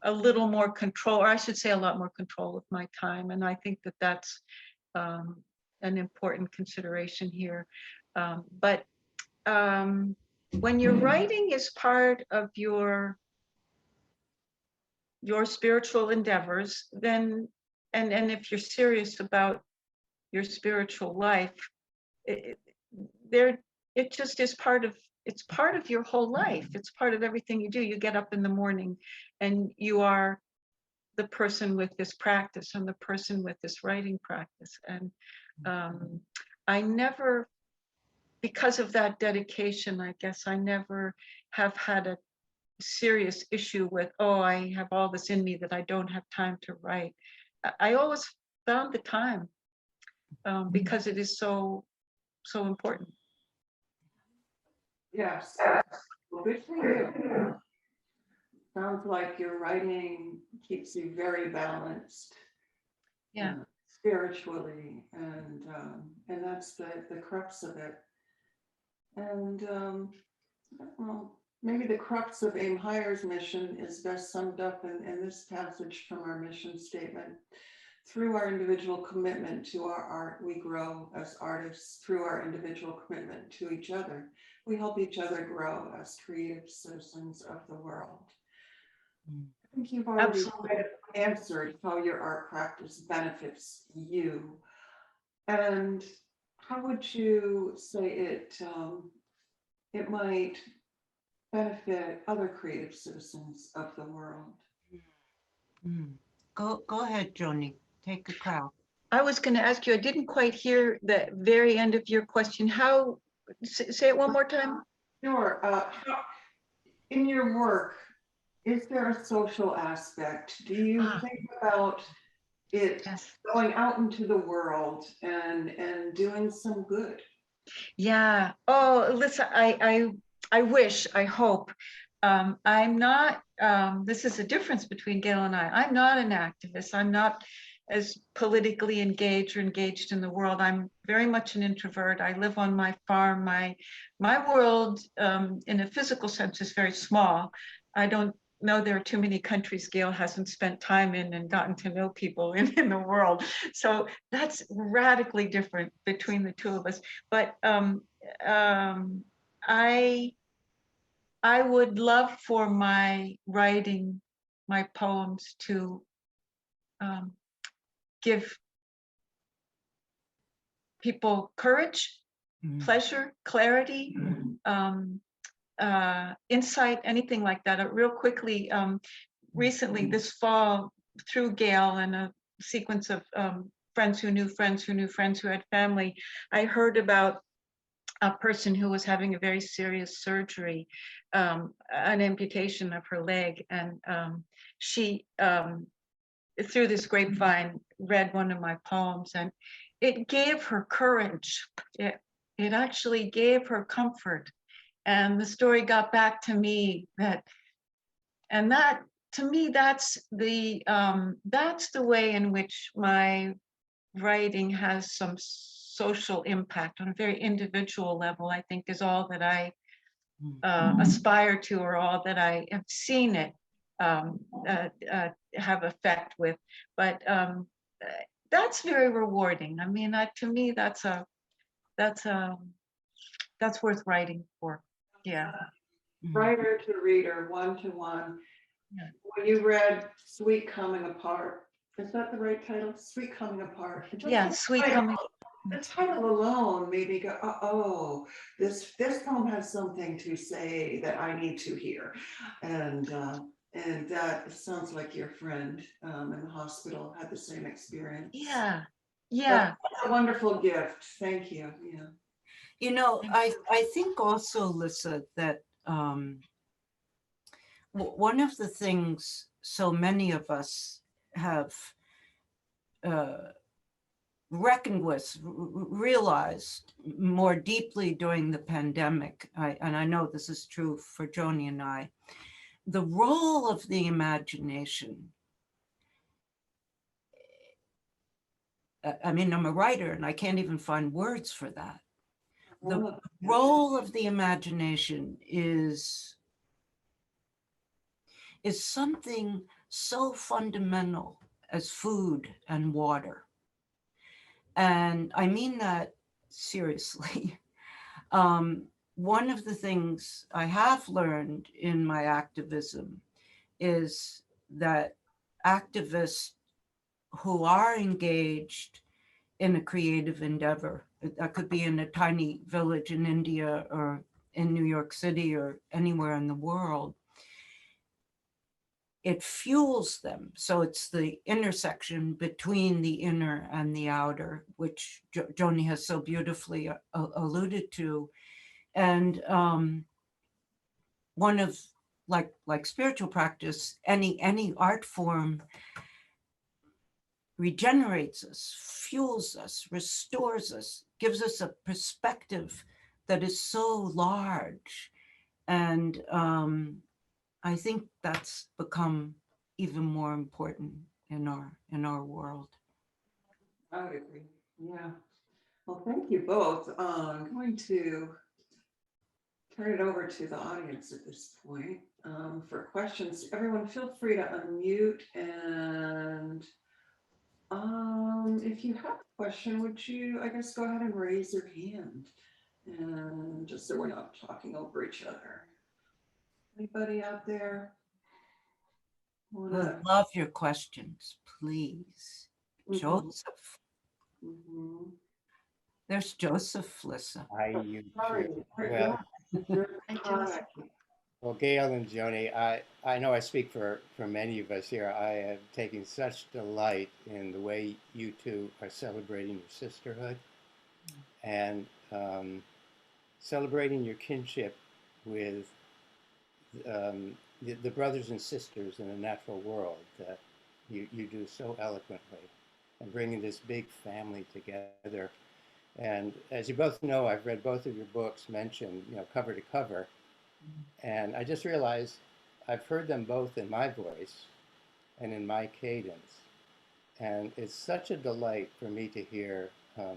a little more control, or I should say a lot more control of my time. And I think that that's an important consideration here. But when your writing is part of your spiritual endeavors, then, and if you're serious about your spiritual life, it just is part of, it's part of your whole life. It's part of everything you do. You get up in the morning and you are the person with this practice and the person with this writing practice. And I never, because of that dedication, I guess I never have had a serious issue with, oh, I have all this in me that I don't have time to write. I always found the time because it is so important. Yes. Well, good for you. Sounds like your writing keeps you very balanced. Yeah. Spiritually, and that's the crux of it. And well, maybe the crux of Aim Higher's mission is best summed up in this passage from our mission statement. Through our individual commitment to our art, we grow as artists. Through our individual commitment to each other, we help each other grow as creative citizens of the world. I think you've already answered how your art practice benefits you. And how would you say it might benefit other creative citizens of the world? Go ahead, Joanie. Take a crack. I was going to ask you, I didn't quite hear the very end of your question. How, say it one more time? Sure. In your work, is there a social aspect? Do you think about it going out into the world and doing some good? Yeah. Oh, listen, I wish, I hope. I'm not, this is a difference between Gail and I. I'm not an activist. I'm not as politically engaged or engaged in the world. I'm very much an introvert. I live on my farm. My world, in a physical sense, is very small. I don't know there are too many countries Gail hasn't spent time in and gotten to know people in the world. So that's radically different between the two of us. But I would love for my writing, my poems to give people courage, pleasure, clarity, insight, anything like that. Real quickly, recently this fall, through Gail and a sequence of friends who knew friends who knew friends who had family, I heard about a person who was having a very serious surgery, an amputation of her leg, and she, through this grapevine, read one of my poems, and it gave her courage. It actually gave her comfort. And the story got back to me that to me, that's the way in which my writing has some social impact on a very individual level, I think, is all that I aspire to, or all that I have seen it have effect with. But that's very rewarding. I mean, to me, that's worth writing for. Yeah. Writer to reader, one-to-one. Yeah. When you read Sweet Coming Apart, is that the right title? Sweet Coming Apart. Yeah, Sweet Coming. The title alone made me go, oh, this poem has something to say that I need to hear. And that sounds like your friend in the hospital had the same experience. Yeah. Yeah. That's a wonderful gift. Thank you. Yeah. You know, I think also, Lissa, that one of the things so many of us have reckoned with, realized more deeply during the pandemic, and I know this is true for Joanie and I, the role of the imagination. I mean, I'm a writer and I can't even find words for that. The role of the imagination is something so fundamental as food and water. And I mean that seriously. One of the things I have learned in my activism is that activists who are engaged in a creative endeavor, that could be in a tiny village in India or in New York City or anywhere in the world, it fuels them. So it's the intersection between the inner and the outer, which Joanie has so beautifully alluded to. And one of, like spiritual practice, any art form regenerates us, fuels us, restores us, gives us a perspective that is so large. And I think that's become even more important in our world. I would agree. Yeah. Well, thank you both. I'm going to turn it over to the audience at this point for questions. Everyone, feel free to unmute, and if you have a question, would you, I guess, go ahead and raise your hand, and just so we're not talking over each other. Anybody out there? Would love your questions, please. Joseph. There's Joseph, Lissa. Hi, Sorry. Well, Gail and Joanie, I know I speak for many of us here. I am taking such delight in the way you two are celebrating your sisterhood and celebrating your kinship with the brothers and sisters in the natural world that you do so eloquently, and bringing this big family together. And as you both know, I've read both of your books mentioned, cover to cover. And I just realized I've heard them both in my voice and in my cadence. And it's such a delight for me to hear a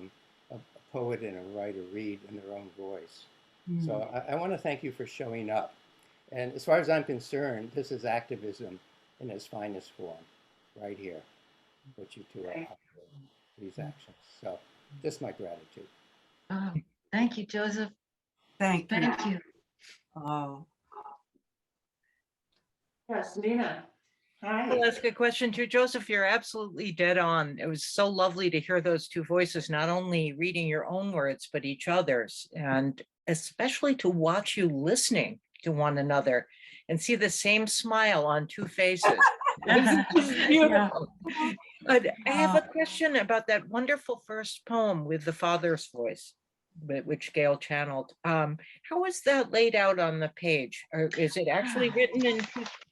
poet and a writer read in their own voice. So I want to thank you for showing up. And as far as I'm concerned, this is activism in its finest form, right here, what you two are offering, these actions. So just my gratitude. Oh, thank you, Joseph. Thank you. Oh. Yes, Nina. Hi. I'll ask a question too. Joseph, you're absolutely dead on. It was so lovely to hear those two voices, not only reading your own words, but each other's, and especially to watch you listening to one another and see the same smile on two faces. It's beautiful. But I have a question about that wonderful first poem with the father's voice, which Gail channeled. How is that laid out on the page? Or is it actually written in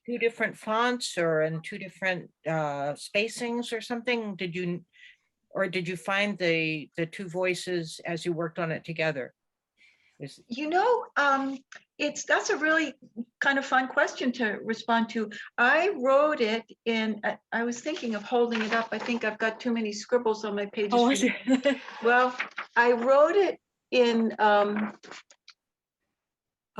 two different fonts or in two different spacings or something? Did you find the two voices as you worked on it together? That's a really kind of fun question to respond to. I wrote it in, I was thinking of holding it up. I think I've got too many scribbles on my pages. Oh, well, I wrote it in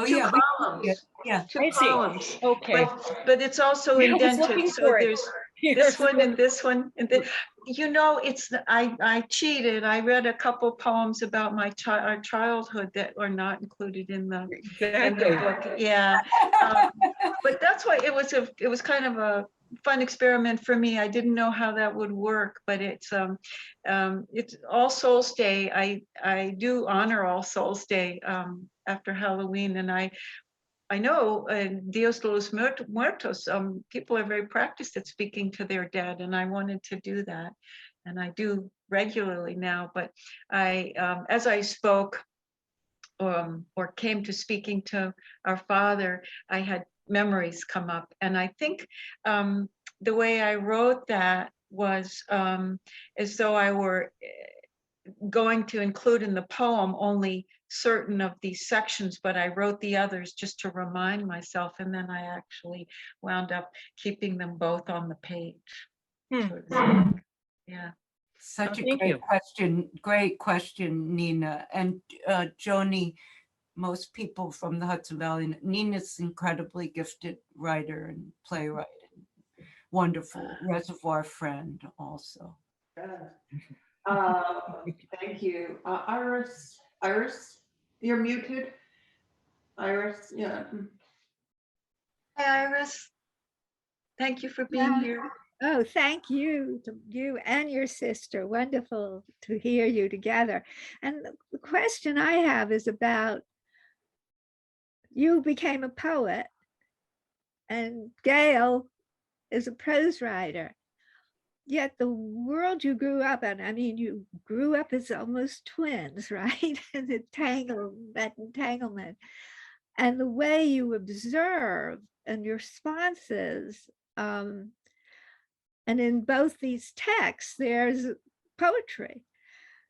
two columns. Two columns. Okay. But it's also indented. So there's this one and this one. And then, I cheated. I read a couple poems about our childhood that are not included in the book. Yeah. But that's why it was kind of a fun experiment for me. I didn't know how that would work, but it's All Souls Day. I do honor All Souls Day after Halloween, and I know Dios de los Muertos, people are very practiced at speaking to their dead, and I wanted to do that, and I do regularly now. But as I spoke or came to speaking to our Father, I had memories come up, and I think the way I wrote that was as though I were going to include in the poem only certain of these sections, but I wrote the others just to remind myself, and then I actually wound up keeping them both on the page. Hmm. So it's- yeah. Such Oh, a thank great you. question. Great question, Nina. And Joanie, most people from the Hudson Valley, Nina's incredibly gifted writer and playwright. And wonderful reservoir friend also. Thank you. Iris, you're muted. Iris, yeah. Hi, Iris. Thank you for being Yeah. here. Oh, thank you to you and your sister. Wonderful to hear you together. And the question I have is about you became a poet and Gail is a prose writer. Yet the world you grew up in, I mean, you grew up as almost twins, right? And that entanglement. And the way you observe and your responses, and in both these texts, there's poetry.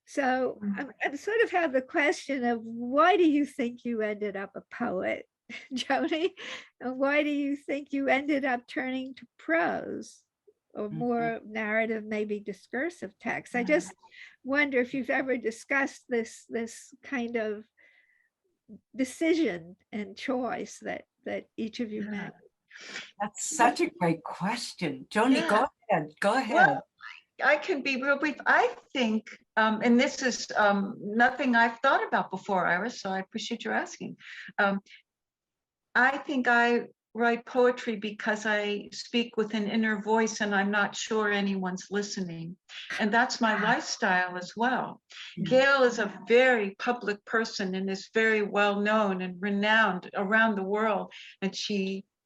So I sort of have the question of why do you think you ended up a poet, Joni? And why do you think you ended up turning to prose or more narrative, maybe discursive text? I just wonder if you've ever discussed this kind of decision and choice that each of you made. That's such a great question. Joni, go ahead. Go ahead. Well, I can be real brief. I think, and this is nothing I've thought about before, Iris, so I appreciate your asking. I think I write poetry because I speak with an inner voice and I'm not sure anyone's listening. And that's my lifestyle as well. Gail is a very public person and is very well known and renowned around the world. And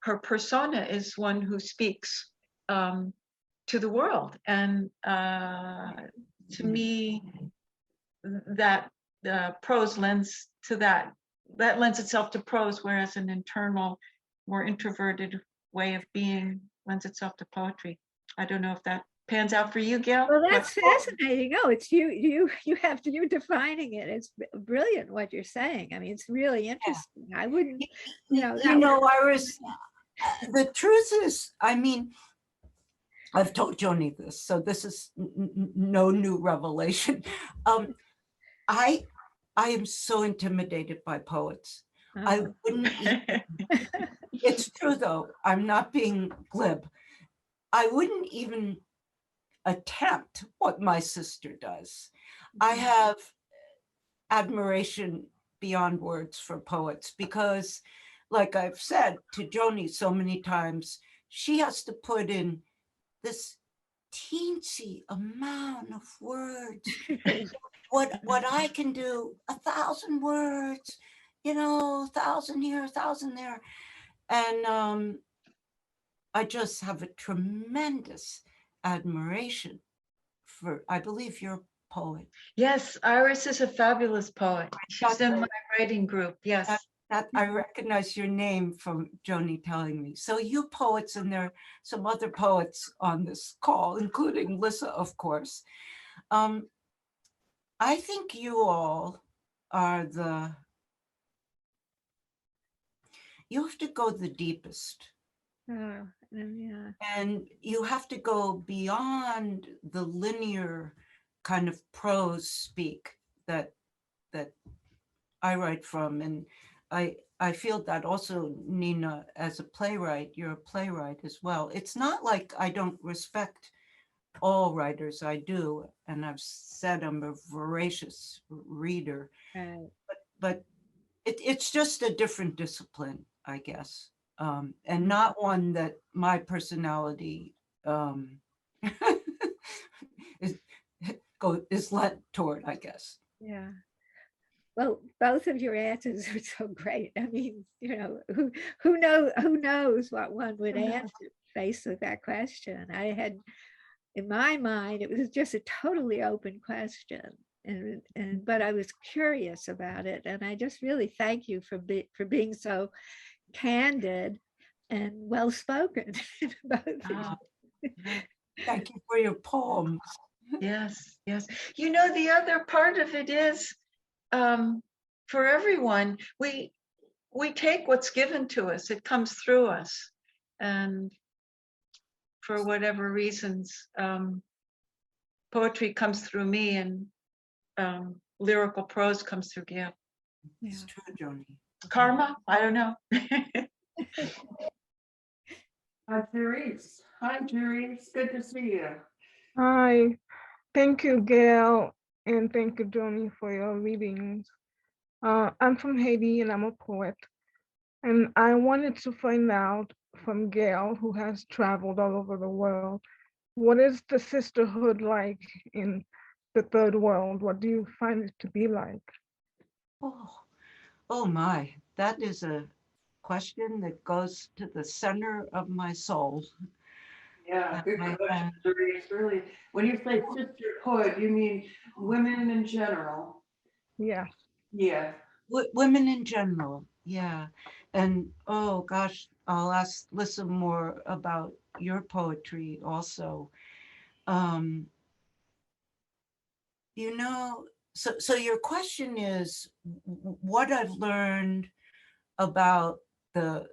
her persona is one who speaks to the world. And to me, that prose lends to that lends itself to prose, whereas an internal, more introverted way of being lends itself to poetry. I don't know if that pans out for you, Gail. Well, that's fascinating. Oh, it's you're defining it. It's brilliant what you're saying. I mean, it's really interesting. I wouldn't, Iris, the truth is, I mean, I've told Joni this, so this is no new revelation. I am so intimidated by poets. I wouldn't even, it's true though, I'm not being glib. I wouldn't even attempt what my sister does. I have admiration beyond words for poets because, like I've said to Joni so many times, she has to put in this teensy amount of words. What I can do, 1,000 words, 1,000 here, 1,000 there. And I just have a tremendous admiration for, I believe you're a poet. Yes, Iris is a fabulous poet. She's in my writing group, yes. That I recognize your name from Joni telling me. So you poets, and there are some other poets on this call, including Lissa, of course. I think you all are you have to go the deepest. yeah. And you have to go beyond the linear kind of prose speak that I write from. And I feel that also, Nina, as a playwright, you're a playwright as well. It's not like I don't respect all writers, I do. And I've said I'm a voracious reader, Right. but it's just a different discipline, I guess. And not one that my personality is led toward, I guess. Yeah. Well, both of your answers are so great. I mean, who knows what one would answer faced with that question. I had, in my mind, it was just a totally open question, but I was curious about it, and I just really thank you for being so candid and well spoken. Thank you for your poems. Yes, yes. You know, the other part of it is, for everyone, we take what's given to us. It comes through us, and for whatever reasons, poetry comes through me, and lyrical prose comes through Gail. It's true, Joanie. Karma? I don't know. Hi, Therese. Hi, Therese. Good to see you. Hi, thank you, Gail, and thank you, Joanie, for your readings. I'm from Haiti and I'm a poet, and I wanted to find out from Gail, who has traveled all over the world, what is the sisterhood like in the third world? What do you find it to be like? Oh my, that is a question that goes to the center of my soul. Yeah, good I- question, Therese. Really, when you say sisterhood, you mean women in general? Yeah. Yeah. Women in general, yeah. And oh gosh, I'll ask Lissa more about your poetry also. You know, so your question is what I've learned about the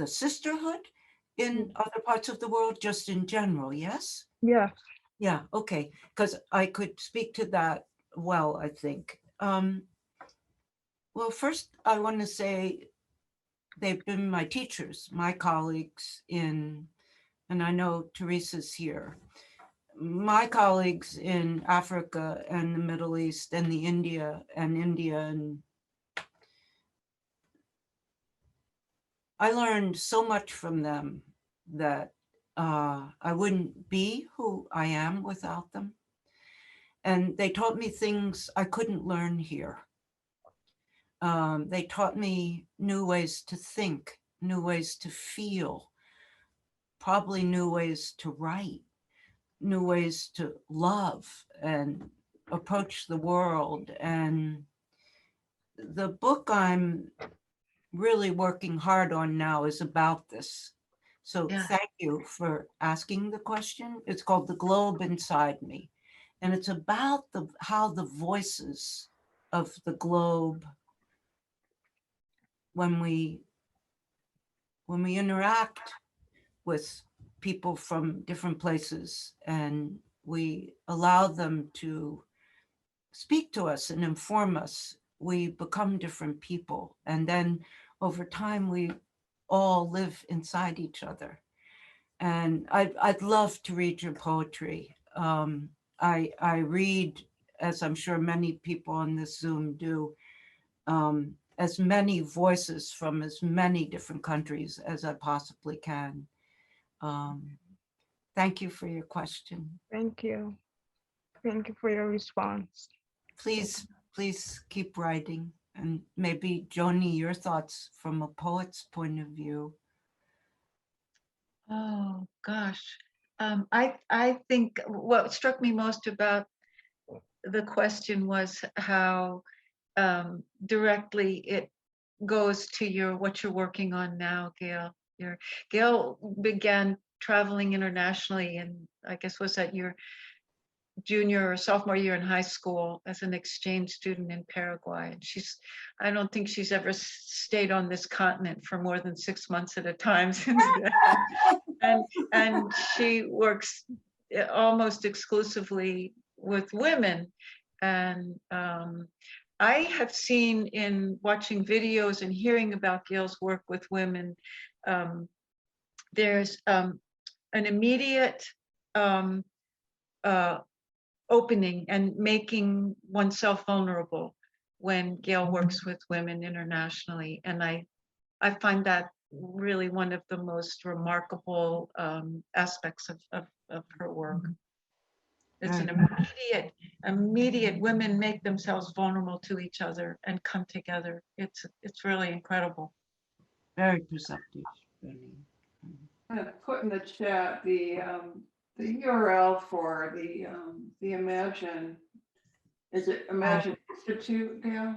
sisterhood in other parts of the world, just in general, yes? Yes. Yeah, okay, because I could speak to that well, I think. Well, first, I want to say they've been my teachers, my colleagues and I know Teresa's here, my colleagues in Africa and the Middle East and India, and I learned so much from them that I wouldn't be who I am without them. And they taught me things I couldn't learn here. They taught me new ways to think, new ways to feel, probably new ways to write, new ways to love and approach the world. And the book I'm really working hard on now is about this. So Yeah. thank you for asking the question. It's called The Globe Inside Me. And it's about how the voices of the globe, when we interact with people from different places and we allow them to speak to us and inform us, we become different people. And then over time, we all live inside each other. And I'd love to read your poetry. I read, as I'm sure many people on this Zoom do, as many voices from as many different countries as I possibly can. Thank you for your question. Thank you. Thank you for your response. Please keep writing. And maybe, Joanie, your thoughts from a poet's point of view. Oh gosh. I think what struck me most about the question was how directly it goes to what you're working on now, Gail. Gail began traveling internationally, and I guess was that your junior or sophomore year in high school as an exchange student in Paraguay. And I don't think she's ever stayed on this continent for more than 6 months at a time since then. And she works almost exclusively with women. And I have seen in watching videos and hearing about Gail's work with women, there's an immediate opening and making oneself vulnerable when Gail works with women internationally. And I find that really one of the most remarkable aspects of her work. It's an immediate women make themselves vulnerable to each other and come together. It's really incredible. Very perceptive. I'm gonna put in the chat the URL for the Imagine. Is it Imagine Institute, Gail?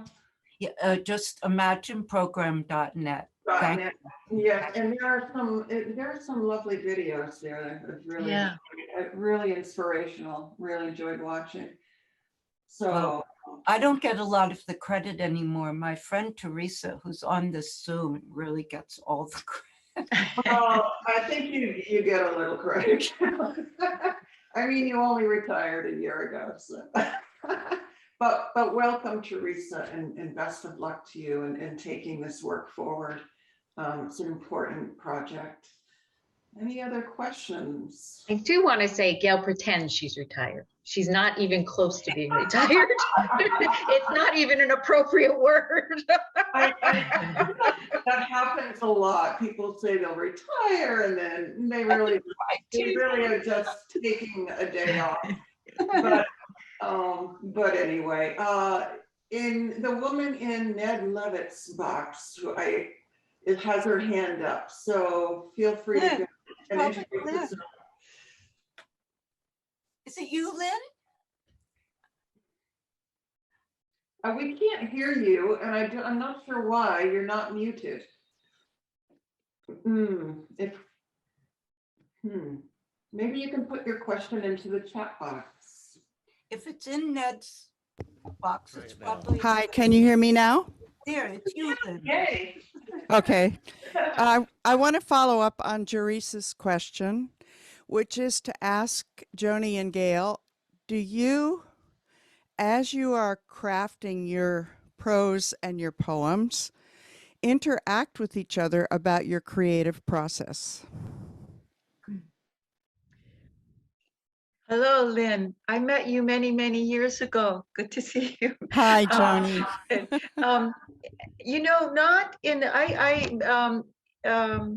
Yeah, just imagineprogram.net. Thank .NET. Yes, and there are some lovely videos there that are really, Yeah. really inspirational. Really enjoyed watching. So. Well, I don't get a lot of the credit anymore. My friend Teresa, who's on this Zoom, really gets all the credit. Oh, I think you get a little credit. I mean, you only retired a year ago, so. But welcome, Teresa, and best of luck to you in taking this work forward. It's an important project. Any other questions? I do want to say Gail pretends she's retired. She's not even close to being retired. It's not even an appropriate word. That happens a lot. People say they'll retire and then they really are just taking a day off. But anyway, in the woman in Ned Levitt's box, it has her hand up, so feel free to go and introduce yourself. Is it you, Lynn? We can't hear you, and I'm not sure why you're not muted. Maybe you can put your question into the chat box. If it's in Ned's box, it's Right now. probably. Hi, can you hear me now? There, it's you, Lynn. Yay. Okay. I want to follow up on Jerisa's question, which is to ask Joanie and Gail, do you, as you are crafting your prose and your poems, interact with each other about your creative process? Hello, Lynn. I met you many, many years ago. Good to see you. Hi, Joanie. You know, not in, I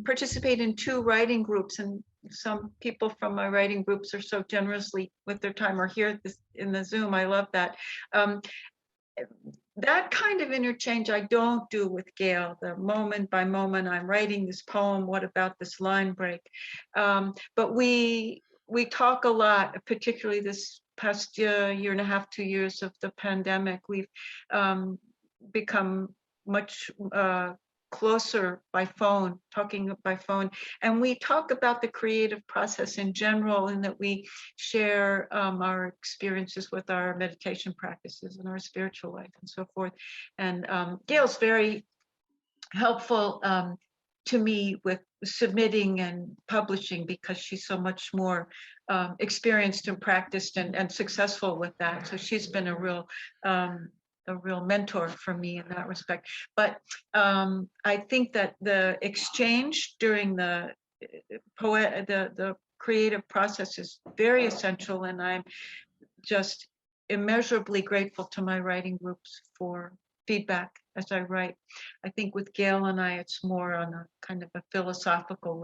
participate in 2 writing groups, and some people from my writing groups are so generously with their time or here in the Zoom. I love that. That kind of interchange I don't do with Gail. The moment by moment I'm writing this poem, what about this line break? But we talk a lot, particularly this past year and a half, 2 years of the pandemic. We've become much closer by phone, talking by phone. And we talk about the creative process in general, and that we share our experiences with our meditation practices and our spiritual life and so forth. And Gail's very helpful to me with submitting and publishing, because she's so much more experienced and practiced and successful with that. So she's been a real mentor for me in that respect. But I think that the exchange during the creative process is very essential, and I'm just immeasurably grateful to my writing groups for feedback as I write. I think with Gail and I, it's more on a kind of a philosophical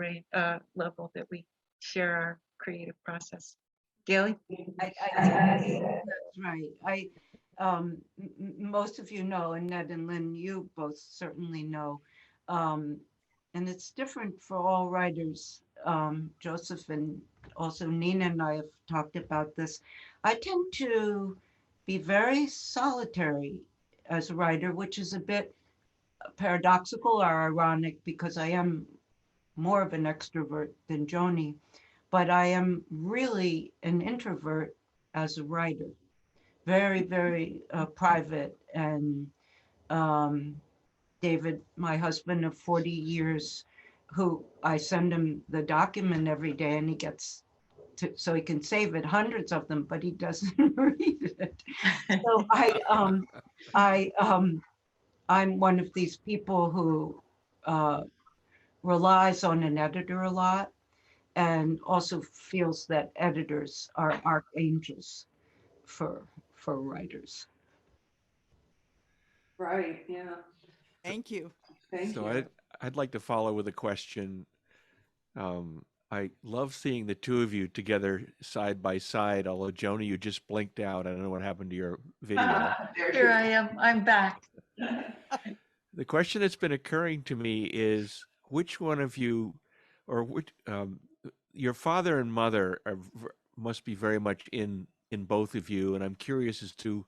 level that we share our creative process. Gail? That's right. Most of you know, and Ned and Lynn, you both certainly know, and it's different for all writers. Joseph and also Nina and I have talked about this. I tend to be very solitary as a writer, which is a bit paradoxical or ironic, because I am more of an extrovert than Joanie, but I am really an introvert as a writer. Very, very private. And David, my husband of 40 years, who I send him the document every day, and he gets to, so he can save it, hundreds of them, but he doesn't read it. So I'm one of these people who relies on an editor a lot, and also feels that editors are archangels for writers. Right, yeah. Thank you. Thank So you. I'd like to follow with a question. I love seeing the two of you together side by side, although Joanie, you just blinked out. I don't know what happened to your video. Here I am. I'm back. The question that's been occurring to me is, which one of you, or which, your father and mother must be very much in both of you, and I'm curious as to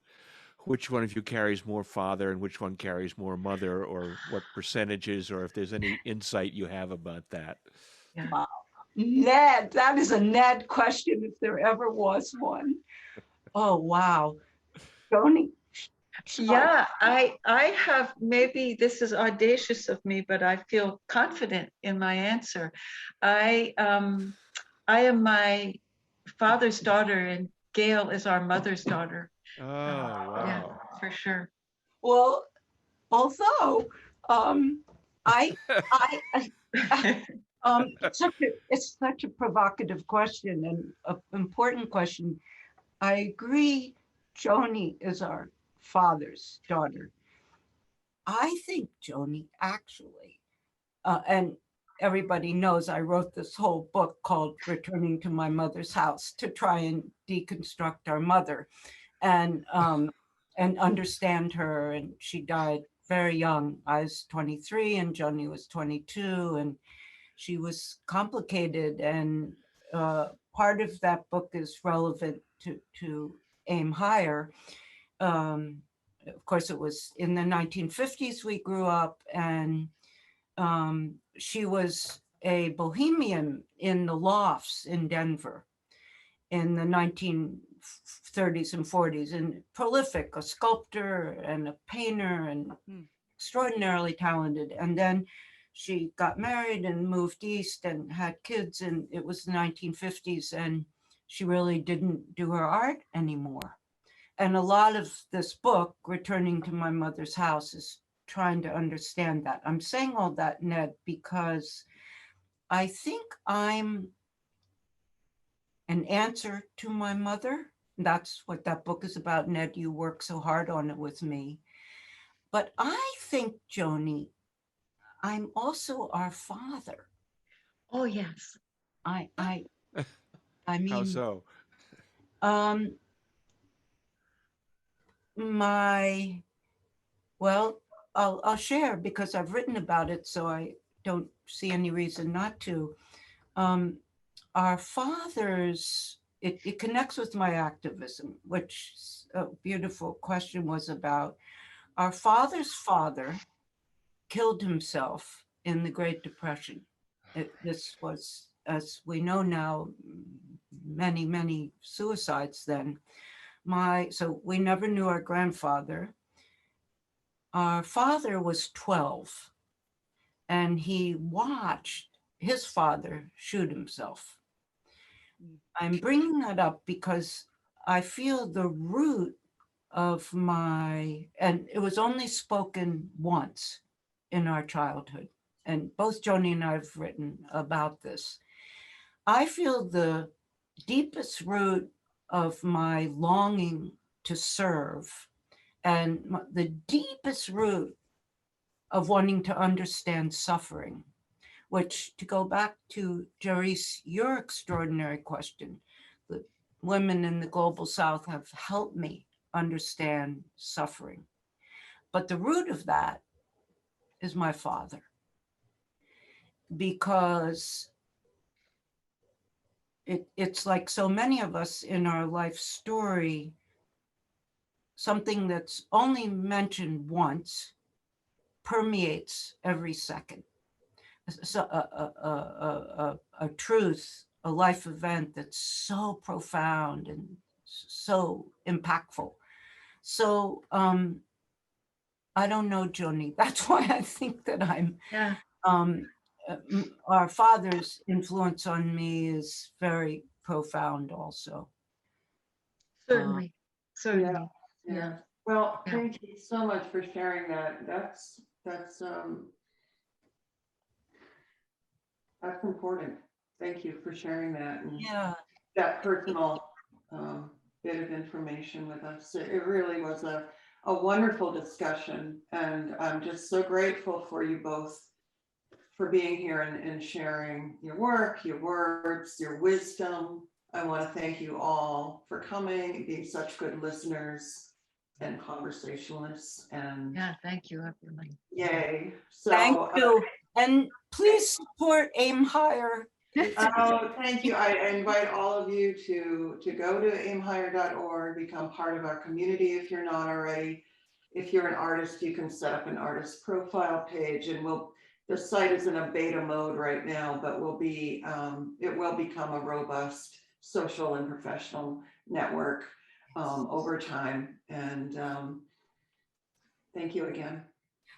which one of you carries more father and which one carries more mother, or what percentages, or if there's any insight you have about that. Yeah. Wow. Ned, that is a Ned question if there ever was one. Oh, wow. Joanie. Yeah, I have, maybe this is audacious of me, but I feel confident in my answer. I am my father's daughter, and Gail is our mother's daughter. Oh, wow. Yeah, for sure. Well, although it's such a provocative question and an important question. I agree, Joanie is our father's daughter. I think Joanie actually, and everybody knows I wrote this whole book called Returning to My Mother's House to try and deconstruct our mother and understand her. And she died very young. I was 23 and Joanie was 22, and she was complicated. And part of that book is relevant to Aim Higher. Of course, it was in the 1950s we grew up, and she was a bohemian in the lofts in Denver in the 1930s and 40s, and prolific, a sculptor and a painter and extraordinarily talented. And then she got married and moved east and had kids, and it was the 1950s, and she really didn't do her art anymore. And a lot of this book, Returning to My Mother's House, is trying to understand that. I'm saying all that, Ned, because I think I'm an answer to my mother. That's what that book is about, Ned. You work so hard on it with me. But I think, Joanie, I'm also our father. Oh, yes. I mean, How so? Well, I'll share because I've written about it, so I don't see any reason not to. Our fathers, it connects with my activism, which a beautiful question was about. Our father's father killed himself in the Great Depression. This was, as we know now, many, many suicides then. So we never knew our grandfather. Our father was 12, and he watched his father shoot himself. I'm bringing that up because I feel the root of and it was only spoken once in our childhood, and both Joanie and I have written about this. I feel the deepest root of my longing to serve and the deepest root of wanting to understand suffering, which, to go back to Joyce, your extraordinary question, the women in the global South have helped me understand suffering. But the root of that is my father, because it's like so many of us in our life story, something that's only mentioned once permeates every second. So a truth, a life event that's so profound and so impactful. So I don't know, Joanie. That's why I think that I'm. Yeah. Our father's influence on me is very profound, also. Certainly. Certainly. Yeah. Well, Yeah. thank you so much for sharing that. That's important. Thank you for sharing that. And Yeah. that personal bit of information with us. It really was a wonderful discussion, and I'm just so grateful for you both for being here and sharing your work, your words, your wisdom. I want to thank you all for coming, being such good listeners and conversationalists. And Yeah, thank you, everyone. yay. So Thank you. And please support Aim Higher Oh, thank you. I invite all of you to go to aimhigher.org, become part of our community if you're not already. If you're an artist, you can set up an artist profile page, and the site is in a beta mode right now, but it will become a robust social and professional network over time. And thank you again.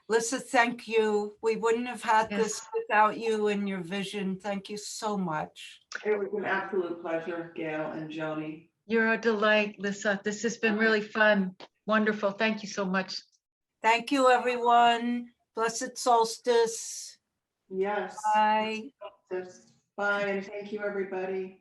Lissa, thank you. We wouldn't have had this Yes. without you and your vision. Thank you so much. It was an absolute pleasure, Gail and Joanie. You're a delight, Lissa. This has been really fun. Wonderful. Thank you so much. Thank you, everyone. Blessed solstice. Yes. Bye. Bye, and thank you, everybody.